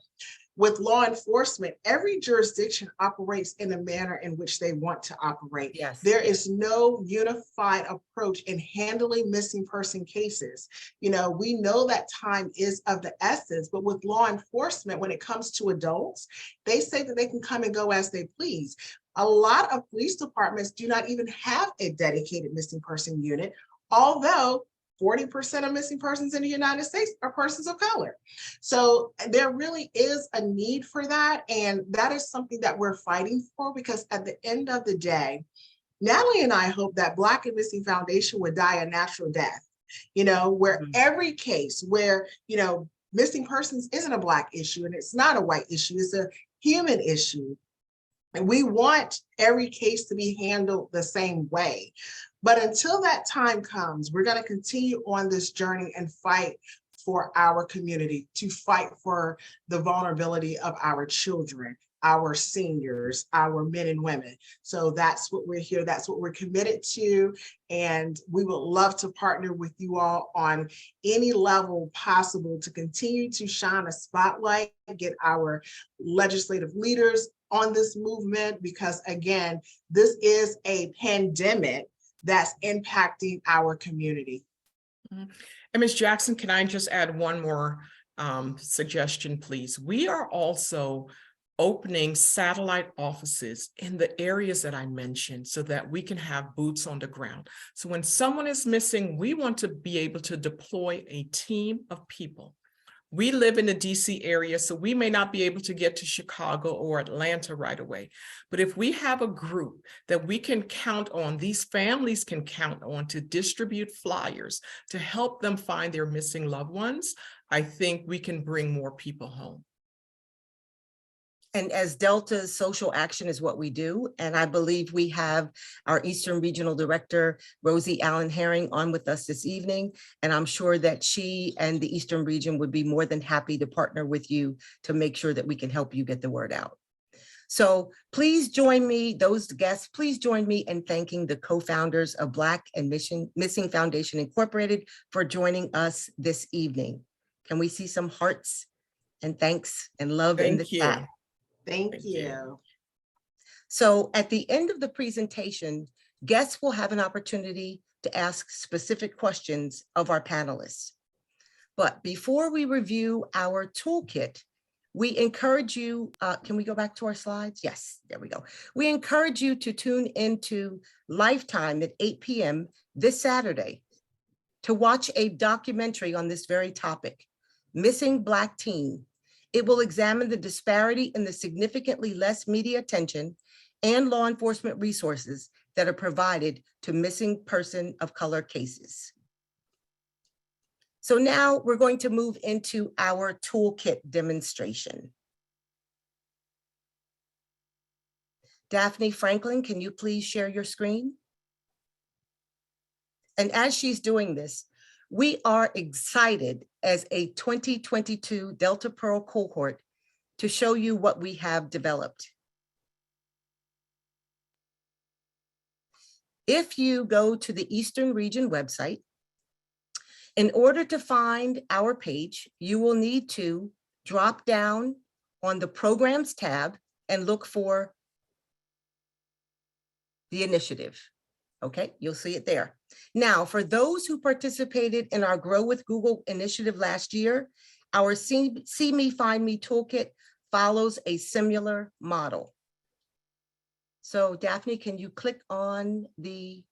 With law enforcement, every jurisdiction operates in the manner in which they want to operate. Yes. There is no unified approach in handling missing person cases. You know, we know that time is of the essence, but with law enforcement, when it comes to adults, they say that they can come and go as they please. A lot of police departments do not even have a dedicated missing person unit, although 40% of missing persons in the United States are persons of color. So there really is a need for that. And that is something that we're fighting for, because at the end of the day, Natalie and I hope that Black and Missing Foundation would die a natural death, you know, where every case where, you know, missing persons isn't a Black issue and it's not a white issue, it's a human issue. And we want every case to be handled the same way. But until that time comes, we're going to continue on this journey and fight for our community, to fight for the vulnerability of our children, our seniors, our men and women. So that's what we're here. That's what we're committed to. And we would love to partner with you all on any level possible to continue to shine a spotlight, get our legislative leaders on this movement, because again, this is a pandemic that's impacting our community. And Ms. Jackson, can I just add one more suggestion, please? We are also opening satellite offices in the areas that I mentioned so that we can have boots on the ground. So when someone is missing, we want to be able to deploy a team of people. We live in the DC area, so we may not be able to get to Chicago or Atlanta right away. But if we have a group that we can count on, these families can count on to distribute flyers to help them find their missing loved ones, I think we can bring more people home. And as Delta's social action is what we do. And I believe we have our Eastern Regional Director, Rosie Allen Herring, on with us this evening. And I'm sure that she and the Eastern region would be more than happy to partner with you to make sure that we can help you get the word out. So please join me, those guests, please join me in thanking the co-founders of Black and Missing Foundation Incorporated for joining us this evening. Can we see some hearts and thanks and love in the chat? Thank you. So at the end of the presentation, guests will have an opportunity to ask specific questions of our panelists. But before we review our toolkit, we encourage you, can we go back to our slides? Yes, there we go. We encourage you to tune into Lifetime at 8 p.m. this Saturday to watch a documentary on this very topic, Missing Black Teen. It will examine the disparity in the significantly less media attention and law enforcement resources that are provided to missing person of color cases. So now we're going to move into our toolkit demonstration. Daphne Franklin, can you please share your screen? And as she's doing this, we are excited as a 2022 Delta Pearl cohort to show you what we have developed. If you go to the Eastern Region website, in order to find our page, you will need to drop down on the Programs tab and look for the initiative. Okay, you'll see it there. Now, for those who participated in our Grow with Google initiative last year, our See Me, Find Me toolkit follows a similar model. So Daphne, can you click on the,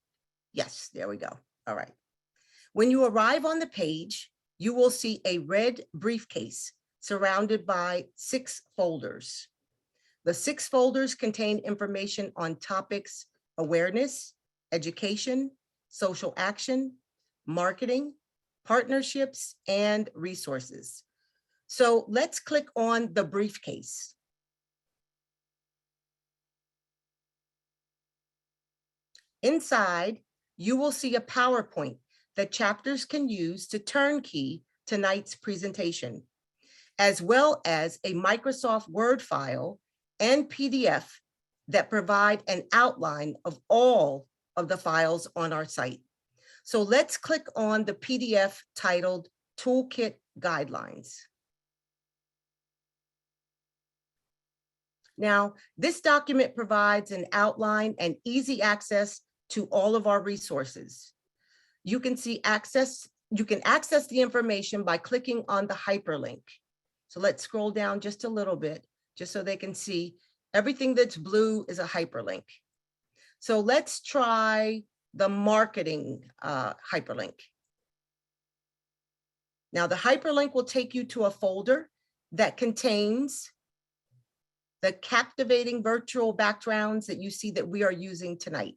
yes, there we go. All right. When you arrive on the page, you will see a red briefcase surrounded by 6 folders. The 6 folders contain information on topics: awareness, education, social action, marketing, partnerships, and resources. So let's click on the briefcase. Inside, you will see a PowerPoint that chapters can use to turnkey tonight's presentation, as well as a Microsoft Word file and PDF that provide an outline of all of the files on our site. So let's click on the PDF titled Toolkit Guidelines. Now, this document provides an outline and easy access to all of our resources. You can access the information by clicking on the hyperlink. So let's scroll down just a little bit, just so they can see everything that's blue is a hyperlink. So let's try the marketing hyperlink. Now the hyperlink will take you to a folder that contains the captivating virtual backgrounds that you see that we are using tonight.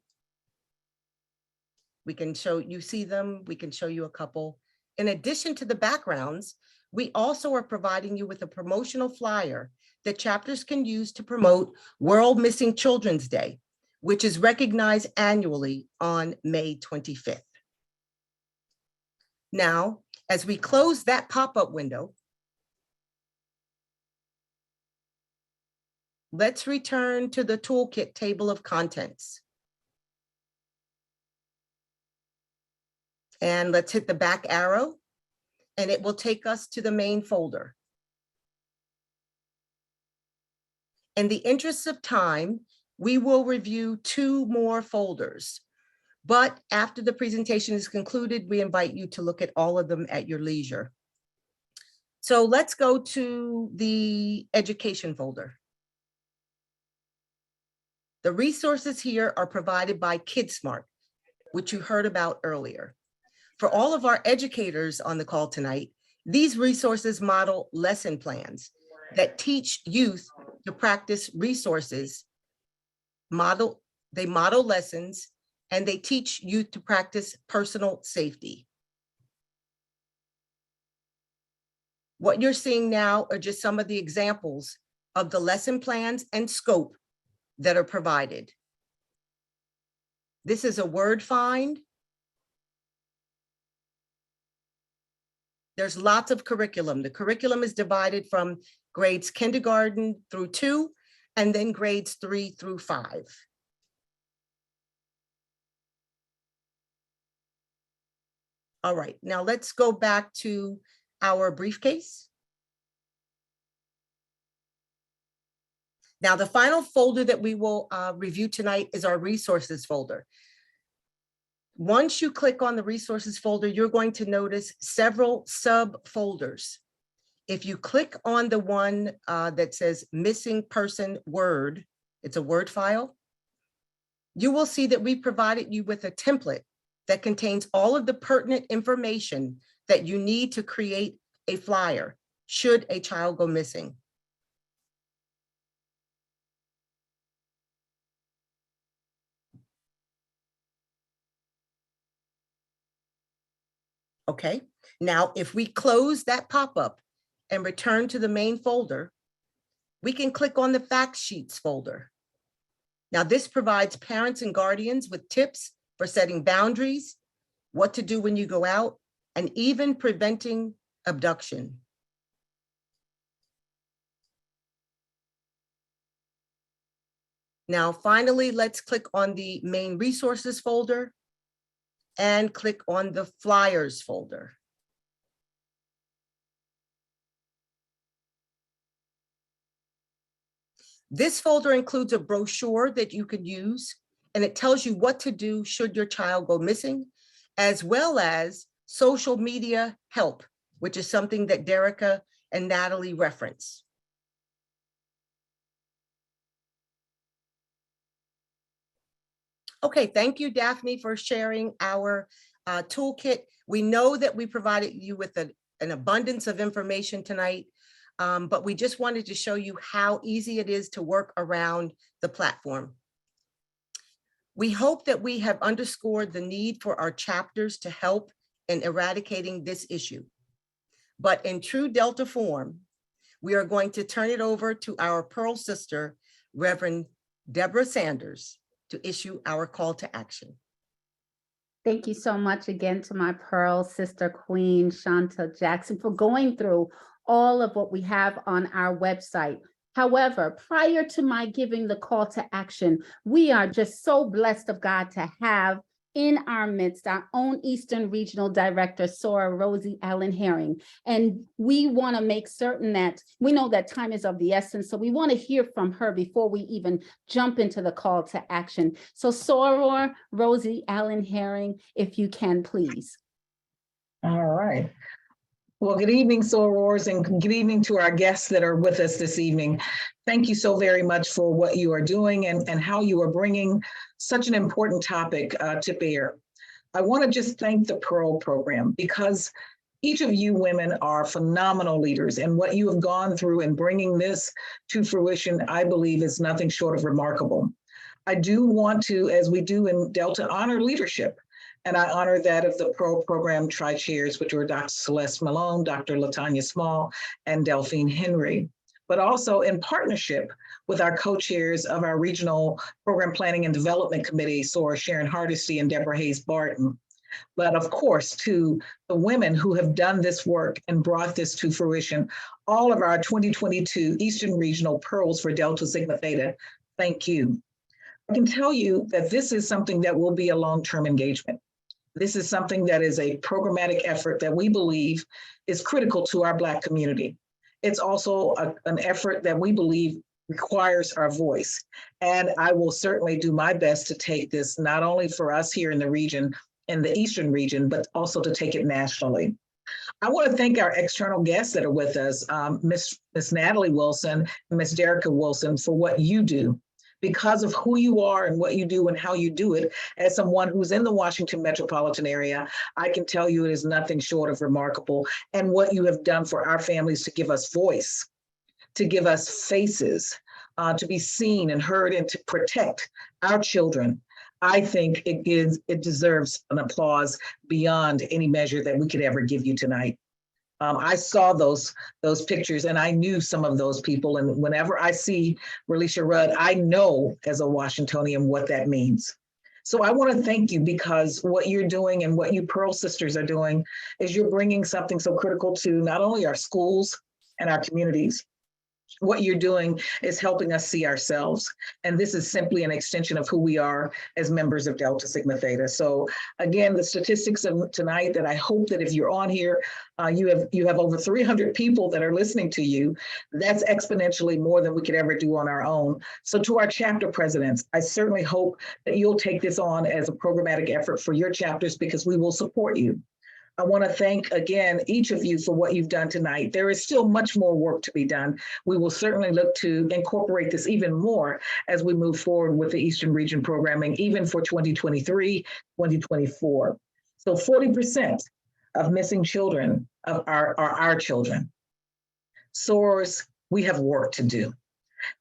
We can show you see them, we can show you a couple. In addition to the backgrounds, we also are providing you with a promotional flyer that chapters can use to promote World Missing Children's Day, which is recognized annually on May 25th. Now, as we close that pop-up window, let's return to the toolkit table of contents. And let's hit the back arrow, and it will take us to the main folder. In the interest of time, we will review 2 more folders, but after the presentation is concluded, we invite you to look at all of them at your leisure. So let's go to the education folder. The resources here are provided by KidSmart, which you heard about earlier. For all of our educators on the call tonight, these resources model lesson plans that teach youth to practice resources. They model lessons, and they teach youth to practice personal safety. What you're seeing now are just some of the examples of the lesson plans and scope that are provided. This is a word find. There's lots of curriculum. The curriculum is divided from grades kindergarten through 2, and then grades 3 through 5. All right, now let's go back to our briefcase. Now, the final folder that we will review tonight is our resources folder. Once you click on the resources folder, you're going to notice several subfolders. If you click on the one that says missing person word, it's a Word file, you will see that we provided you with a template that contains all of the pertinent information that you need to create a flyer should a child go missing. Okay, now if we close that pop-up and return to the main folder, we can click on the fact sheets folder. Now this provides parents and guardians with tips for setting boundaries, what to do when you go out, and even preventing abduction. Now, finally, let's click on the main resources folder and click on the flyers folder. This folder includes a brochure that you can use, and it tells you what to do should your child go missing, as well as social media help, which is something that Derica and Natalie reference. Okay, thank you, Daphne, for sharing our toolkit. We know that we provided you with an abundance of information tonight, but we just wanted to show you how easy it is to work around the platform. We hope that we have underscored the need for our chapters to help in eradicating this issue. But in true Delta form, we are going to turn it over to our Pearl sister, Reverend Deborah Sanders, to issue our call to action. Thank you so much again to my Pearl sister, Queen Shanta Jackson, for going through all of what we have on our website. However, prior to my giving the call to action, we are just so blessed of God to have in our midst, our own Eastern Regional Director, Sora Rosie Allen Herring. And we want to make certain that we know that time is of the essence. So we want to hear from her before we even jump into the call to action. So Sora Rosie Allen Herring, if you can, please. All right. Well, good evening, sorors, and good evening to our guests that are with us this evening. Thank you so very much for what you are doing and how you are bringing such an important topic to bear. I want to just thank the Pearl program because each of you women are phenomenal leaders, and what you have gone through in bringing this to fruition, I believe, is nothing short of remarkable. I do want to, as we do in Delta, honor leadership. And I honor that of the Pearl Program Tri-Chairs, which were Dr. Celeste Malone, Dr. LaTanya Small, and Delphine Henry, but also in partnership with our co-chairs of our Regional Program Planning and Development Committee, Sora Sharon Hardesty and Deborah Hayes Barton. But of course, to the women who have done this work and brought this to fruition, all of our 2022 Eastern Regional Pearls for Delta Sigma Theta, thank you. I can tell you that this is something that will be a long-term engagement. This is something that is a programmatic effort that we believe is critical to our Black community. It's also an effort that we believe requires our voice. And I will certainly do my best to take this not only for us here in the region, in the Eastern region, but also to take it nationally. I want to thank our external guests that are with us, Miss Natalie Wilson and Miss Derica Wilson, for what you do. Because of who you are and what you do and how you do it, as someone who's in the Washington metropolitan area, I can tell you it is nothing short of remarkable. And what you have done for our families to give us voice, to give us faces, to be seen and heard, and to protect our children, I think it deserves an applause beyond any measure that we could ever give you tonight. I saw those pictures and I knew some of those people. And whenever I see Relisha Rudd, I know as a Washingtonian what that means. So I want to thank you because what you're doing and what you Pearl Sisters are doing is you're bringing something so critical to not only our schools and our communities. What you're doing is helping us see ourselves. And this is simply an extension of who we are as members of Delta Sigma Theta. So again, the statistics of tonight that I hope that if you're on here, you have over 300 people that are listening to you. That's exponentially more than we could ever do on our own. So to our chapter presidents, I certainly hope that you'll take this on as a programmatic effort for your chapters because we will support you. I want to thank again each of you for what you've done tonight. There is still much more work to be done. We will certainly look to incorporate this even more as we move forward with the Eastern Region programming, even for 2023, 2024. So 40% of missing children are our children. SOARs, we have work to do.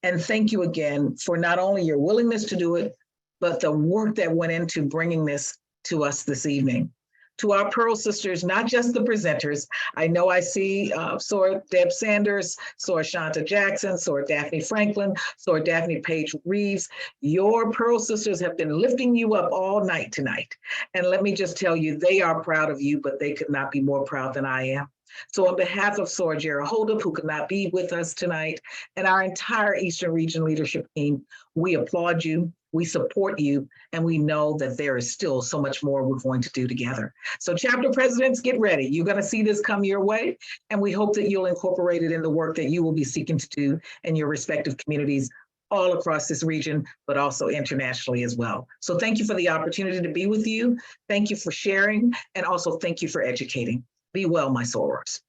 And thank you again for not only your willingness to do it, but the work that went into bringing this to us this evening. To our Pearl Sisters, not just the presenters. I know I see Sora Deb Sanders, Sora Shanta Jackson, Sora Daphne Franklin, Sora Daphne Page Reeves. Your Pearl Sisters have been lifting you up all night tonight. And let me just tell you, they are proud of you, but they could not be more proud than I am. So on behalf of Sora Jara Holdup, who could not be with us tonight, and our entire Eastern Region leadership team, we applaud you. We support you, and we know that there is still so much more we're going to do together. So chapter presidents, get ready. You're going to see this come your way, and we hope that you'll incorporate it in the work that you will be seeking to do in your respective communities all across this region, but also internationally as well. So thank you for the opportunity to be with you. Thank you for sharing, and also thank you for educating. Be well, my sorors.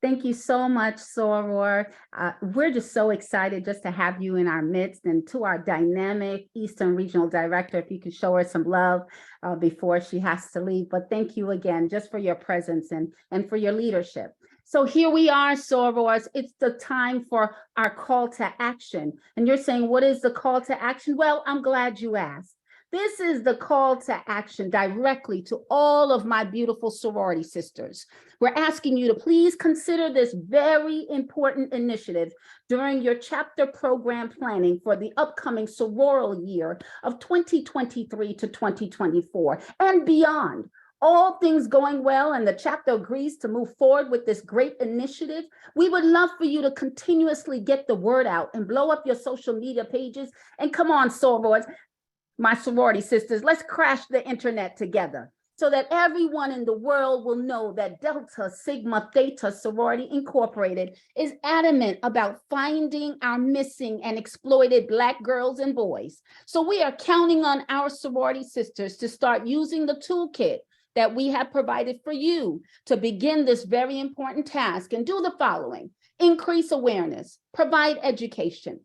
Thank you so much, Soror. We're just so excited just to have you in our midst, and to our dynamic Eastern Regional Director, if you could show her some love before she has to leave. But thank you again just for your presence and for your leadership. So here we are, Sorors. It's the time for our call to action. And you're saying, what is the call to action? Well, I'm glad you asked. This is the call to action directly to all of my beautiful sorority sisters. We're asking you to please consider this very important initiative during your chapter program planning for the upcoming sororal year of 2023 to 2024 and beyond. All things going well and the chapter agrees to move forward with this great initiative, we would love for you to continuously get the word out and blow up your social media pages. And come on, sorors, My sorority sisters, let's crash the internet together so that everyone in the world will know that Delta Sigma Theta Sorority Incorporated is adamant about finding our missing and exploited Black girls and boys. So we are counting on our sorority sisters to start using the toolkit that we have provided for you to begin this very important task and do the following: increase awareness, provide education,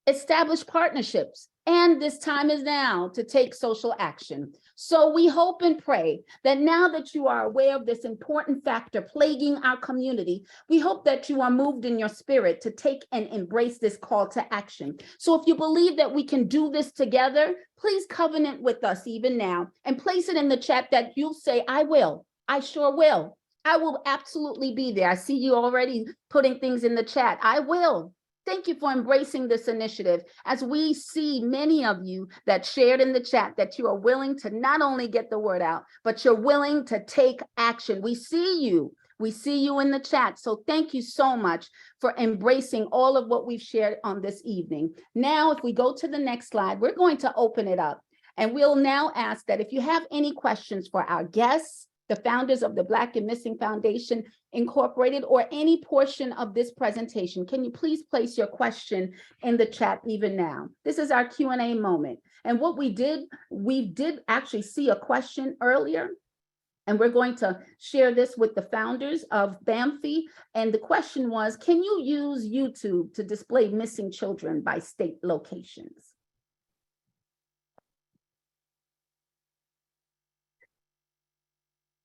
establish partnerships, and this time is now to take social action. So we hope and pray that now that you are aware of this important factor plaguing our community, we hope that you are moved in your spirit to take and embrace this call to action. So if you believe that we can do this together, please covenant with us even now and place it in the chat that you'll say, I will, I sure will. I will absolutely be there. I see you already putting things in the chat. I will. Thank you for embracing this initiative, as we see many of you that shared in the chat that you are willing to not only get the word out, but you're willing to take action. We see you. We see you in the chat. So thank you so much for embracing all of what we've shared on this evening. Now, if we go to the next slide, we're going to open it up. And we'll now ask that if you have any questions for our guests, the founders of the Black and Missing Foundation Incorporated, or any portion of this presentation, can you please place your question in the chat even now? This is our Q&A moment. And what we did actually see a question earlier, and we're going to share this with the founders of BAMFI. And the question was, can you use YouTube to display missing children by state locations?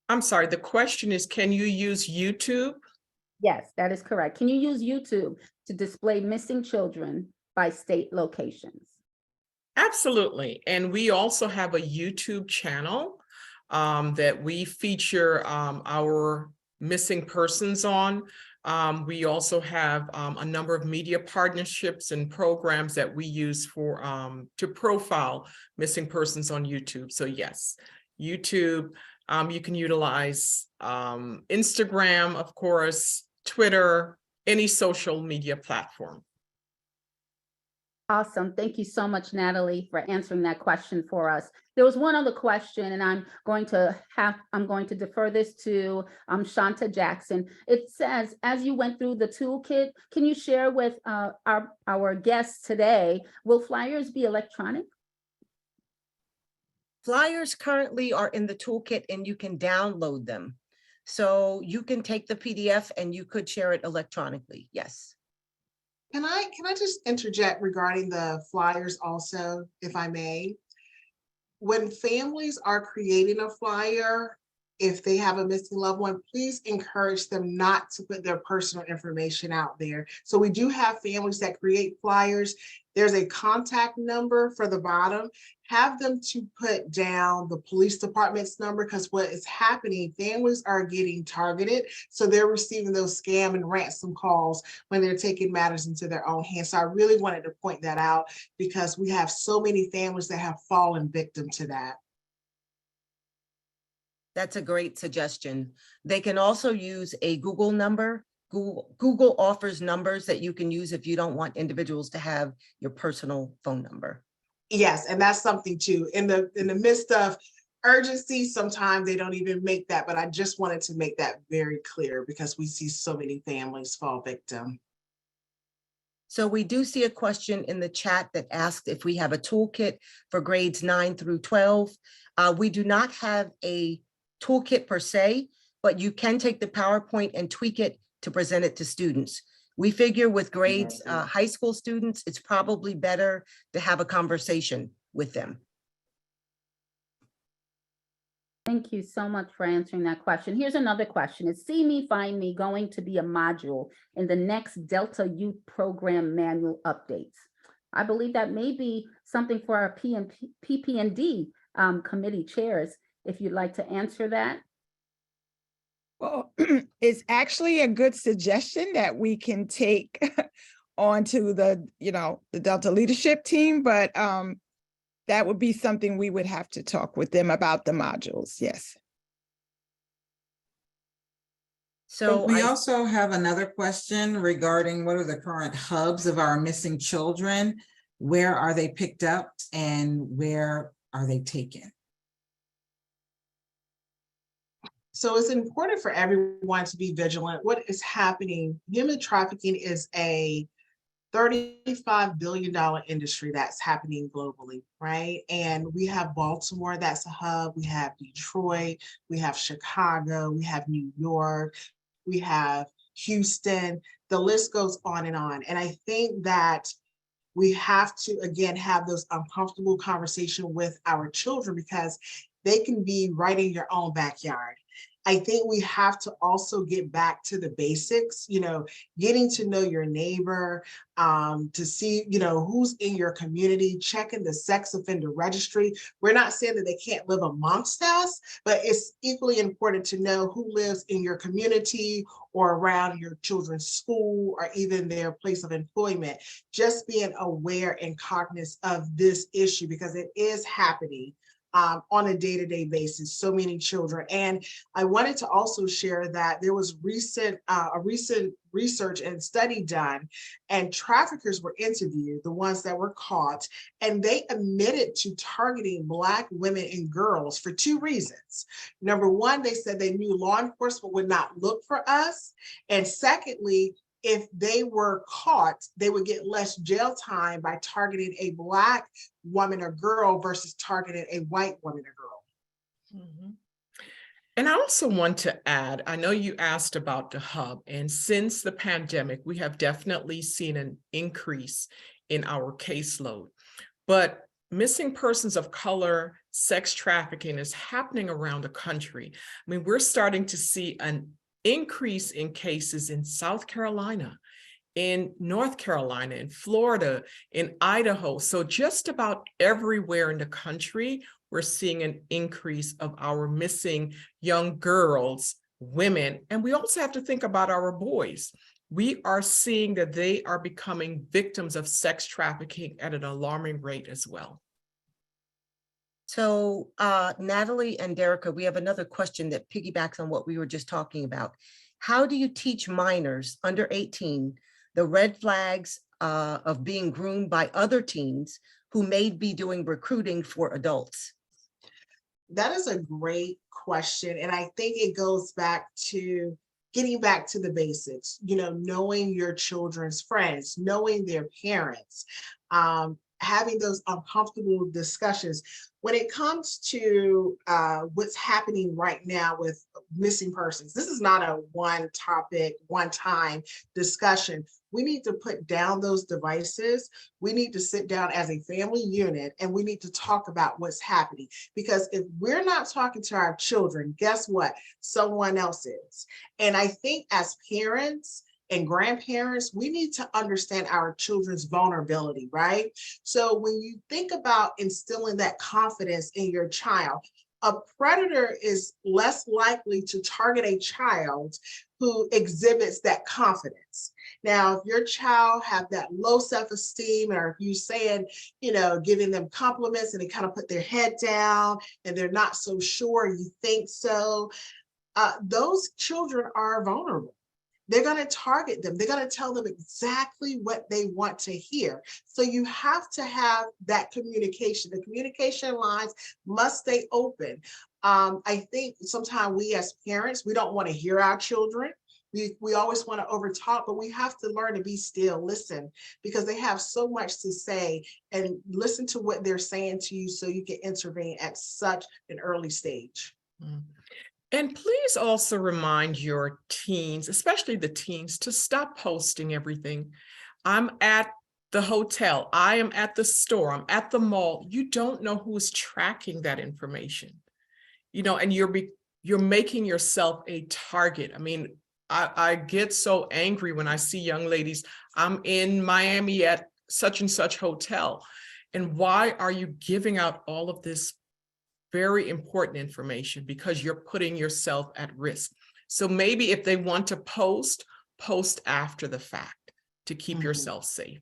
I'm sorry, the question is, can you use YouTube? Yes, that is correct. Can you use YouTube to display missing children by state locations? Absolutely. And we also have a YouTube channel that we feature our missing persons on. We also have a number of media partnerships and programs that we use for to profile missing persons on YouTube. So yes, YouTube. You can utilize Instagram, of course, Twitter, any social media platform. Awesome. Thank you so much, Natalie, for answering that question for us. There was one other question, and I'm going to defer this to Shanta Jackson. It says, as you went through the toolkit, can you share with our guests today, will flyers be electronic? Flyers currently are in the toolkit and you can download them. So you can take the PDF and you could share it electronically, yes. Can I just interject regarding the flyers also, if I may? When families are creating a flyer, if they have a missing loved one, please encourage them not to put their personal information out there. So we do have families that create flyers. There's a contact number for the bottom. Have them to put down the police department's number, because what is happening, families are getting targeted. So they're receiving those scam and ransom calls when they're taking matters into their own hands. So I really wanted to point that out, because we have so many families that have fallen victim to that. That's a great suggestion. They can also use a Google number. Google offers numbers that you can use if you don't want individuals to have your personal phone number. Yes, and that's something too. In the midst of urgency, sometimes they don't even make that, but I just wanted to make that very clear, because we see so many families fall victim. So we do see a question in the chat that asked if we have a toolkit for grades 9 through 12. We do not have a toolkit per se, but you can take the PowerPoint and tweak it to present it to students. We figure with grades, high school students, it's probably better to have a conversation with them. Thank you so much for answering that question. Here's another question. Is See Me, Find Me going to be a module in the next Delta Youth Program manual updates? I believe that may be something for our PP&D committee chairs, if you'd like to answer that. Well, it's actually a good suggestion that we can take onto the Delta leadership team, but that would be something we would have to talk with them about the modules. Yes. So we also have another question regarding what are the current hubs of our missing children. Where are they picked up and where are they taken? So it's important for everyone to be vigilant. What is happening? Human trafficking is a $35 billion industry that's happening globally, right? And we have Baltimore, that's a hub. We have Detroit, we have Chicago, we have New York, we have Houston. The list goes on. And I think that we have to, again, have those uncomfortable conversations with our children because they can be right in your own backyard. I think we have to also get back to the basics, getting to know your neighbor, to see, who's in your community, checking the sex offender registry. We're not saying that they can't live amongst us, but it's equally important to know who lives in your community or around your children's school or even their place of employment. Just being aware and cognizant of this issue because it is happening on a day-to-day basis, so many children. And I wanted to also share that there was a recent research and study done, and traffickers were interviewed, the ones that were caught, and they admitted to targeting Black women and girls for two reasons. Number one, they said they knew law enforcement would not look for us. And secondly, if they were caught, they would get less jail time by targeting a Black woman or girl versus targeting a white woman or girl. Mhm. And I also want to add, I know you asked about the hub, and since the pandemic, we have definitely seen an increase in our caseload. But missing persons of color, sex trafficking is happening around the country. I mean, we're starting to see an increase in cases in South Carolina, in North Carolina, in Florida, in Idaho. So just about everywhere in the country, we're seeing an increase of our missing young girls, women, and we also have to think about our boys. We are seeing that they are becoming victims of sex trafficking at an alarming rate as well. So Natalie and Derica, we have another question that piggybacks on what we were just talking about. How do you teach minors under 18 the red flags of being groomed by other teens who may be doing recruiting for adults? That is a great question. And I think it goes back to getting back to the basics, knowing your children's friends, knowing their parents, having those uncomfortable discussions. When it comes to what's happening right now with missing persons, this is not a one topic, one time discussion. We need to put down those devices. We need to sit down as a family unit and we need to talk about what's happening. Because if we're not talking to our children, guess what? Someone else is. And I think as parents and grandparents, we need to understand our children's vulnerability, right? So when you think about instilling that confidence in your child, a predator is less likely to target a child who exhibits that confidence. Now, if your child have that low self-esteem, or if you saying, giving them compliments and they kind of put their head down and they're not so sure you think so, those children are vulnerable. They're going to target them. They're going to tell them exactly what they want to hear. So you have to have that communication. The communication lines must stay open. I think sometimes we as parents, we don't want to hear our children. We always want to overtalk, but we have to learn to be still, listen, because they have so much to say, and listen to what they're saying to you so you can intervene at such an early stage. Mm. And please also remind your teens, especially the teens, to stop posting everything. I'm at the hotel, I am at the store, I'm at the mall. You don't know who's tracking that information, and you're making yourself a target. I mean, I get so angry when I see young ladies, I'm in Miami at such and such hotel. And why are you giving out all of this very important information? Because you're putting yourself at risk. So maybe if they want to post after the fact to keep yourself safe.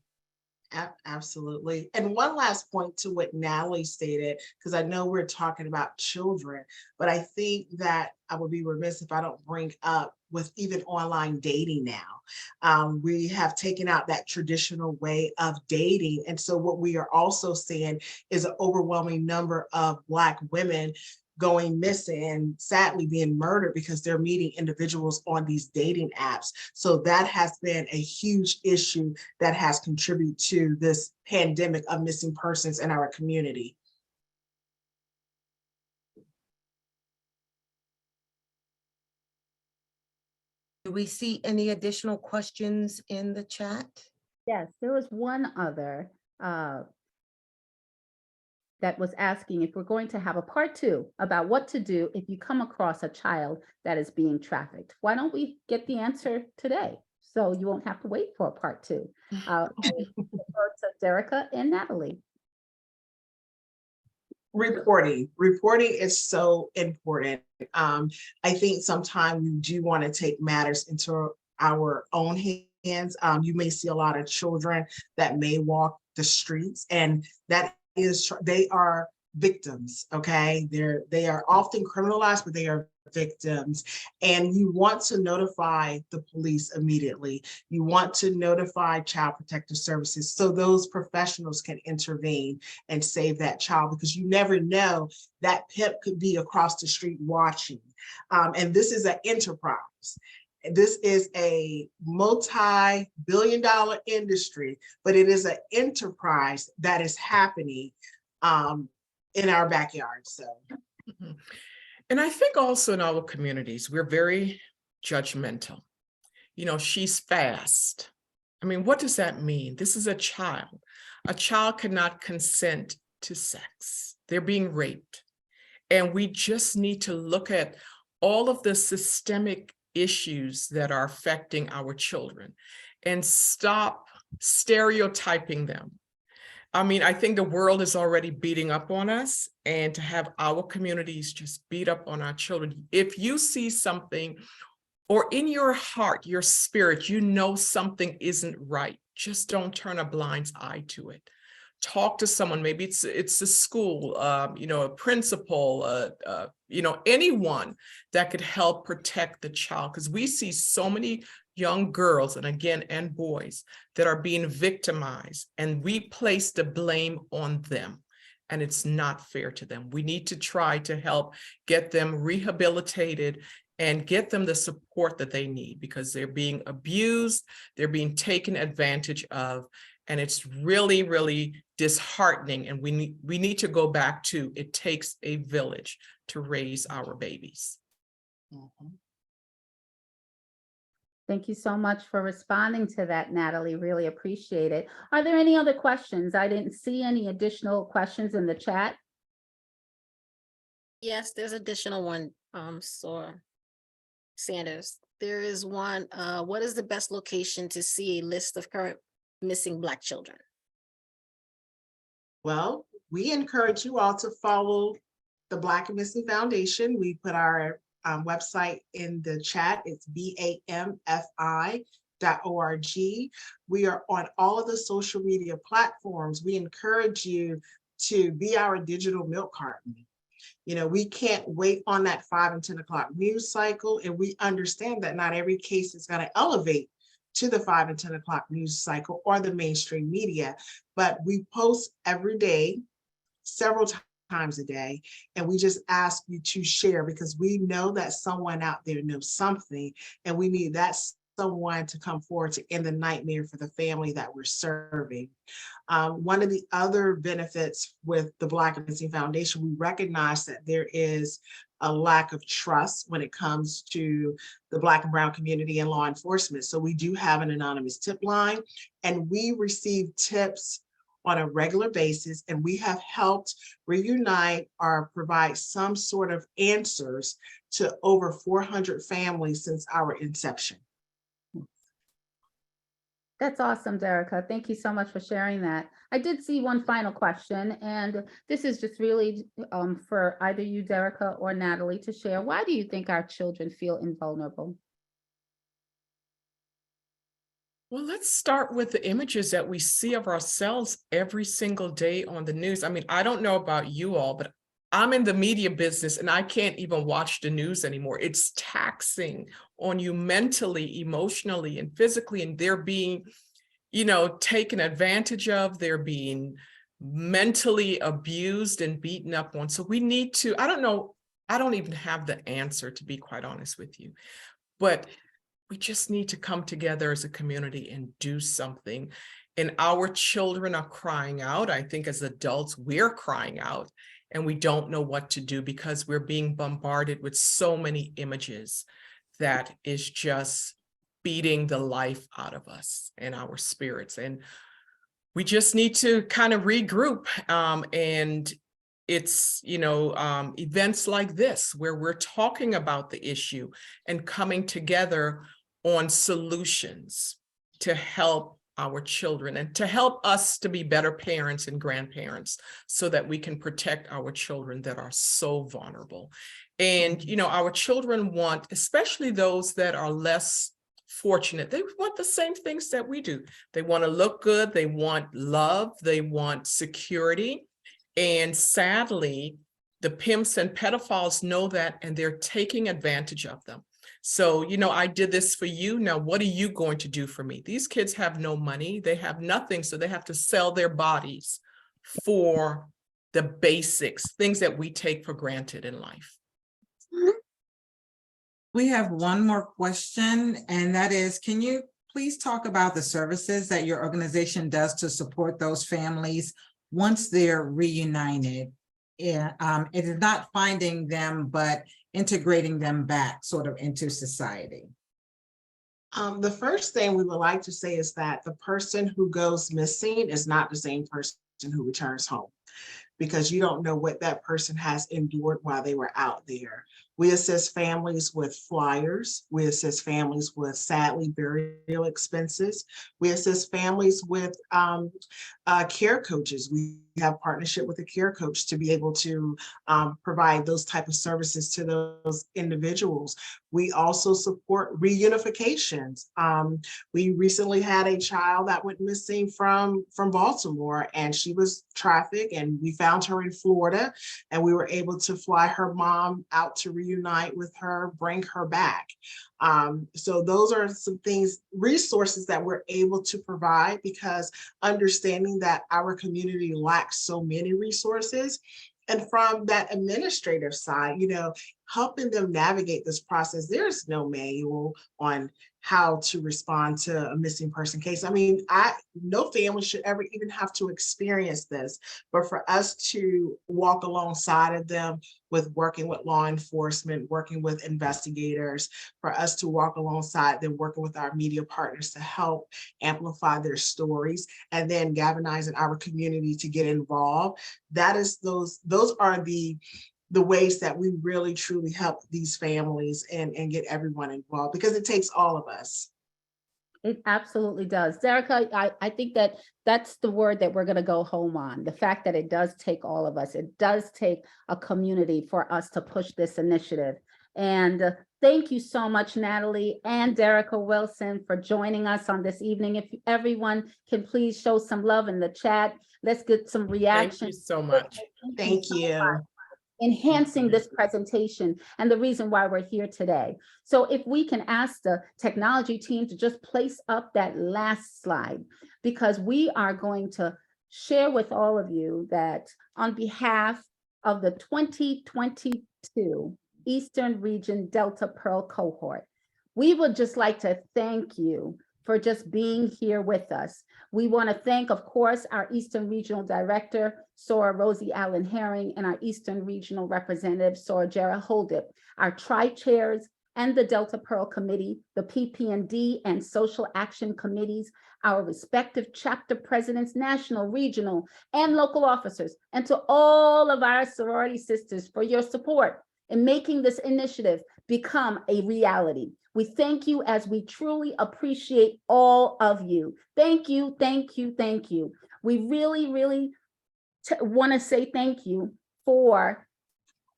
Absolutely. And one last point to what Natalie stated, because I know we're talking about children, but I think that I would be remiss if I don't bring up with even online dating now. We have taken out that traditional way of dating. And so what we are also seeing is an overwhelming number of Black women going missing and sadly being murdered because they're meeting individuals on these dating apps. So that has been a huge issue that has contributed to this pandemic of missing persons in our community. Do we see any additional questions in the chat? Yes, there was one other that was asking if we're going to have a part 2 about what to do if you come across a child that is being trafficked. Why don't we get the answer today? So you won't have to wait for a part 2. I'll refer to Derica and Natalie. Reporting is so important. I think sometimes we do want to take matters into our own hands. You may see a lot of children that may walk the streets, and that is, they are victims, okay? They are often criminalized, but they are victims. And you want to notify the police immediately. You want to notify Child Protective Services so those professionals can intervene and save that child, because you never know, that pimp could be across the street watching. And this is an enterprise. This is a multi-billion-dollar industry, but it is an enterprise that is happening in our backyard. So, and I think also in our communities, we're very judgmental. You know, she's fast. I mean, what does that mean? This is a child. A child cannot consent to sex. They're being raped. And we just need to look at all of the systemic issues that are affecting our children and stop stereotyping them. I mean, I think the world is already beating up on us, and to have our communities just beat up on our children. If you see something, or in your heart, your spirit, you know something isn't right, just don't turn a blind eye to it. Talk to someone. Maybe it's a school, you know, a principal, you know, anyone that could help protect the child, because we see so many young girls and boys that are being victimized, and we place the blame on them, and it's not fair to them. We need to try to help get them rehabilitated and get them the support that they need, because they're being abused, they're being taken advantage of, and it's really, really disheartening. And we need to go back to, it takes a village to raise our babies. mm-hmm. Thank you so much for responding to that, Natalie. Really appreciate it. Are there any other questions? I didn't see any additional questions in the chat. Yes, there's additional one, Sanders. There is one, what is the best location to see a list of current missing Black children? Well, we encourage you all to follow the Black and Missing Foundation. We put our website in the chat. It's BAMFI.org. We are on all of the social media platforms. We encourage you to be our digital milk carton. You know, we can't wait on that 5 and 10 o'clock news cycle, and we understand that not every case is going to elevate to the 5 and 10 o'clock news cycle or the mainstream media, but we post every day, several times a day, and we just ask you to share, because we know that someone out there knows something, and we need that someone to come forward to end the nightmare for the family that we're serving. One of the other benefits with the Black and Missing Foundation, we recognize that there is a lack of trust when it comes to the Black and Brown community and law enforcement. So we do have an anonymous tip line, and we receive tips on a regular basis, and we have helped reunite or provide some sort of answers to over 400 families since our inception. That's awesome, Derica. Thank you so much for sharing that. I did see one final question, and this is just really for either you, Derica, or Natalie to share. Why do you think our children feel invulnerable? Well, let's start with the images that we see of ourselves every single day on the news. I mean, I don't know about you all, but I'm in the media business and I can't even watch the news anymore. It's taxing on you mentally, emotionally, and physically, and they're being, taken advantage of. They're being mentally abused and beaten up on. So we need to, I don't know, I don't even have the answer, to be quite honest with you, but we just need to come together as a community and do something. And our children are crying out. I think as adults, we're crying out. And we don't know what to do because we're being bombarded with so many images that is just beating the life out of us and our spirits. And we just need to kind of regroup. And it's, events like this where we're talking about the issue and coming together on solutions to help our children and to help us to be better parents and grandparents so that we can protect our children that are so vulnerable. And, our children want, especially those that are less fortunate, they want the same things that we do. They want to look good. They want love. They want security. And sadly, the pimps and pedophiles know that, and they're taking advantage of them. So, I did this for you. Now, what are you going to do for me? These kids have no money. They have nothing. So they have to sell their bodies for the basics, things that we take for granted in life. We have one more question, and that is, can you please talk about the services that your organization does to support those families once they're reunited? It is not finding them, but integrating them back sort of into society. The first thing we would like to say is that the person who goes missing is not the same person who returns home, because you don't know what that person has endured while they were out there. We assist families with flyers. We assist families with, sadly, burial expenses. We assist families with care coaches. We have partnership with a care coach to be able to provide those type of services to those individuals. We also support reunifications. We recently had a child that went missing from Baltimore, and she was trafficked, and we found her in Florida, and we were able to fly her mom out to reunite with her, bring her back. So those are some things, resources that we're able to provide, because understanding that our community lacks so many resources. And from that administrative side, helping them navigate this process, there's no manual on how to respond to a missing person case. I mean, no family should ever even have to experience this, but for us to walk alongside of them with working with law enforcement, working with investigators, for us to walk alongside them, working with our media partners to help amplify their stories, and then galvanizing our community to get involved. Those are the ways that we really truly help these families and get everyone involved, because it takes all of us. It absolutely does. Derica, I think that's the word that we're going to go home on. The fact that it does take all of us. It does take a community for us to push this initiative. And thank you so much, Natalie and Derica Wilson, for joining us on this evening. If everyone can please show some love in the chat. Let's get some reactions. Thank you so much. Thank you. Enhancing this presentation and the reason why we're here today. So if we can ask the technology team to just place up that last slide, because we are going to share with all of you that on behalf of the 2022 Eastern Region Delta Pearl cohort, we would just like to thank you for just being here with us. We want to thank, of course, our Eastern Regional Director, Sora Rosie Allen Herring, and our Eastern Regional Representative, Sora Jara Holdip, our tri-chairs and the Delta Pearl Committee, the PP&D and Social Action Committees, our respective chapter presidents, national, regional, and local officers, and to all of our sorority sisters for your support in making this initiative become a reality. We thank you as we truly appreciate all of you. Thank you, thank you, thank you. We really, really want to say thank you for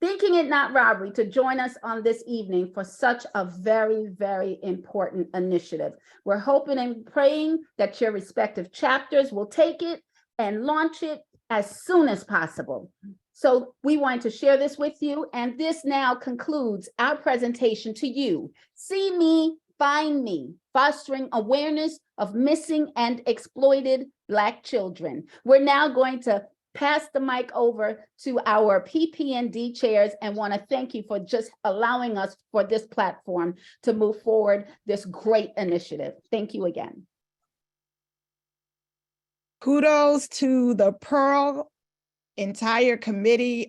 thinking it not robbery to join us on this evening for such a very, very important initiative. We're hoping and praying that your respective chapters will take it and launch it as soon as possible. So we wanted to share this with you, and this now concludes our presentation to you. See Me, Find Me, fostering awareness of missing and exploited Black children. We're now going to pass the mic over to our PP&D chairs and want to thank you for just allowing us for this platform to move forward this great initiative. Thank you again. Kudos to the Pearl entire committee.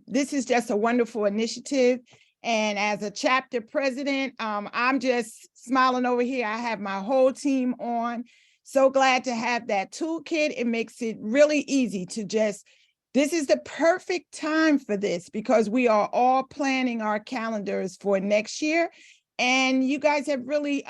This is just a wonderful initiative. And as a chapter president, I'm just smiling over here. I have my whole team on. So glad to have that toolkit. It makes it really easy to just, this is the perfect time for this because we are all planning our calendars for next year. And you guys have really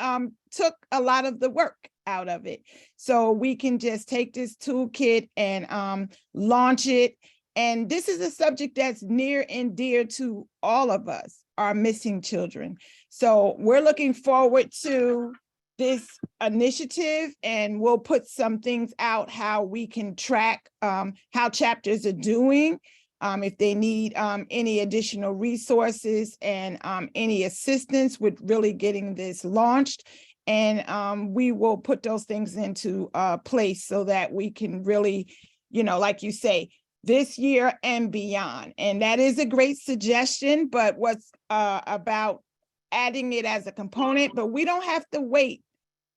took a lot of the work out of it. So we can just take this toolkit and launch it. And this is a subject that's near and dear to all of us, our missing children. So we're looking forward to this initiative, and we'll put some things out how we can track how chapters are doing, if they need any additional resources and any assistance with really getting this launched. And we will put those things into place so that we can really, you know, like you say, this year and beyond. And that is a great suggestion, but what's about adding it as a component, but we don't have to wait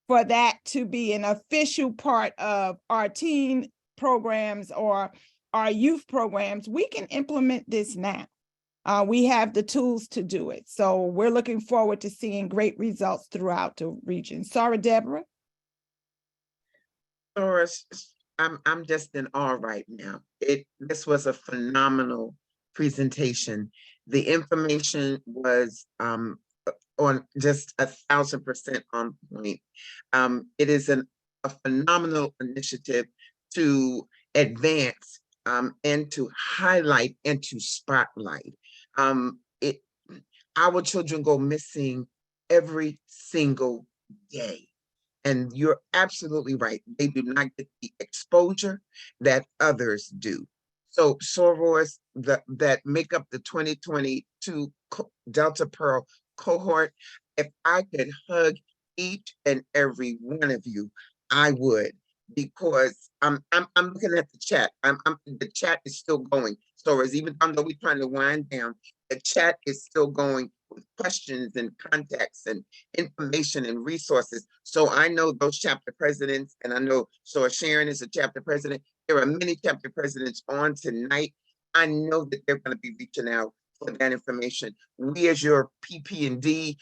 for that to be an official part of our teen programs or our youth programs. We can implement this now. We have the tools to do it. So we're looking forward to seeing great results throughout the region. Sorry, Deborah. Doris, I'm just in awe right now. This was a phenomenal presentation. The information was on just 1,000% on point. It is a phenomenal initiative to advance and to highlight and to spotlight. Our children go missing every single day. And you're absolutely right. They do not get the exposure that others do. So sorors that make up the 2022 Delta Pearl cohort, if I could hug each and every one of you, I would, because I'm looking at the chat. The chat is still going. So as even though we're trying to wind down, the chat is still going with questions and contacts and information and resources. So I know those chapter presidents, and I know Sharon is a chapter president. There are many chapter presidents on tonight. I know that they're going to be reaching out for that information. We as your PP&D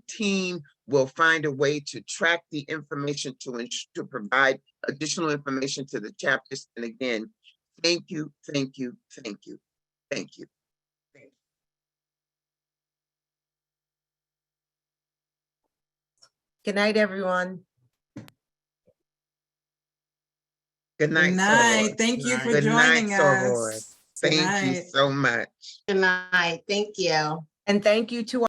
team will find a way to track the information to provide additional information to the chapters. And again, thank you, thank you, thank you, thank you. Good night, everyone. Good night. Good night. sorors. Thank you for Good joining night, us. sorors. Good Thank you night. so much. Good night. Thank you. And thank you to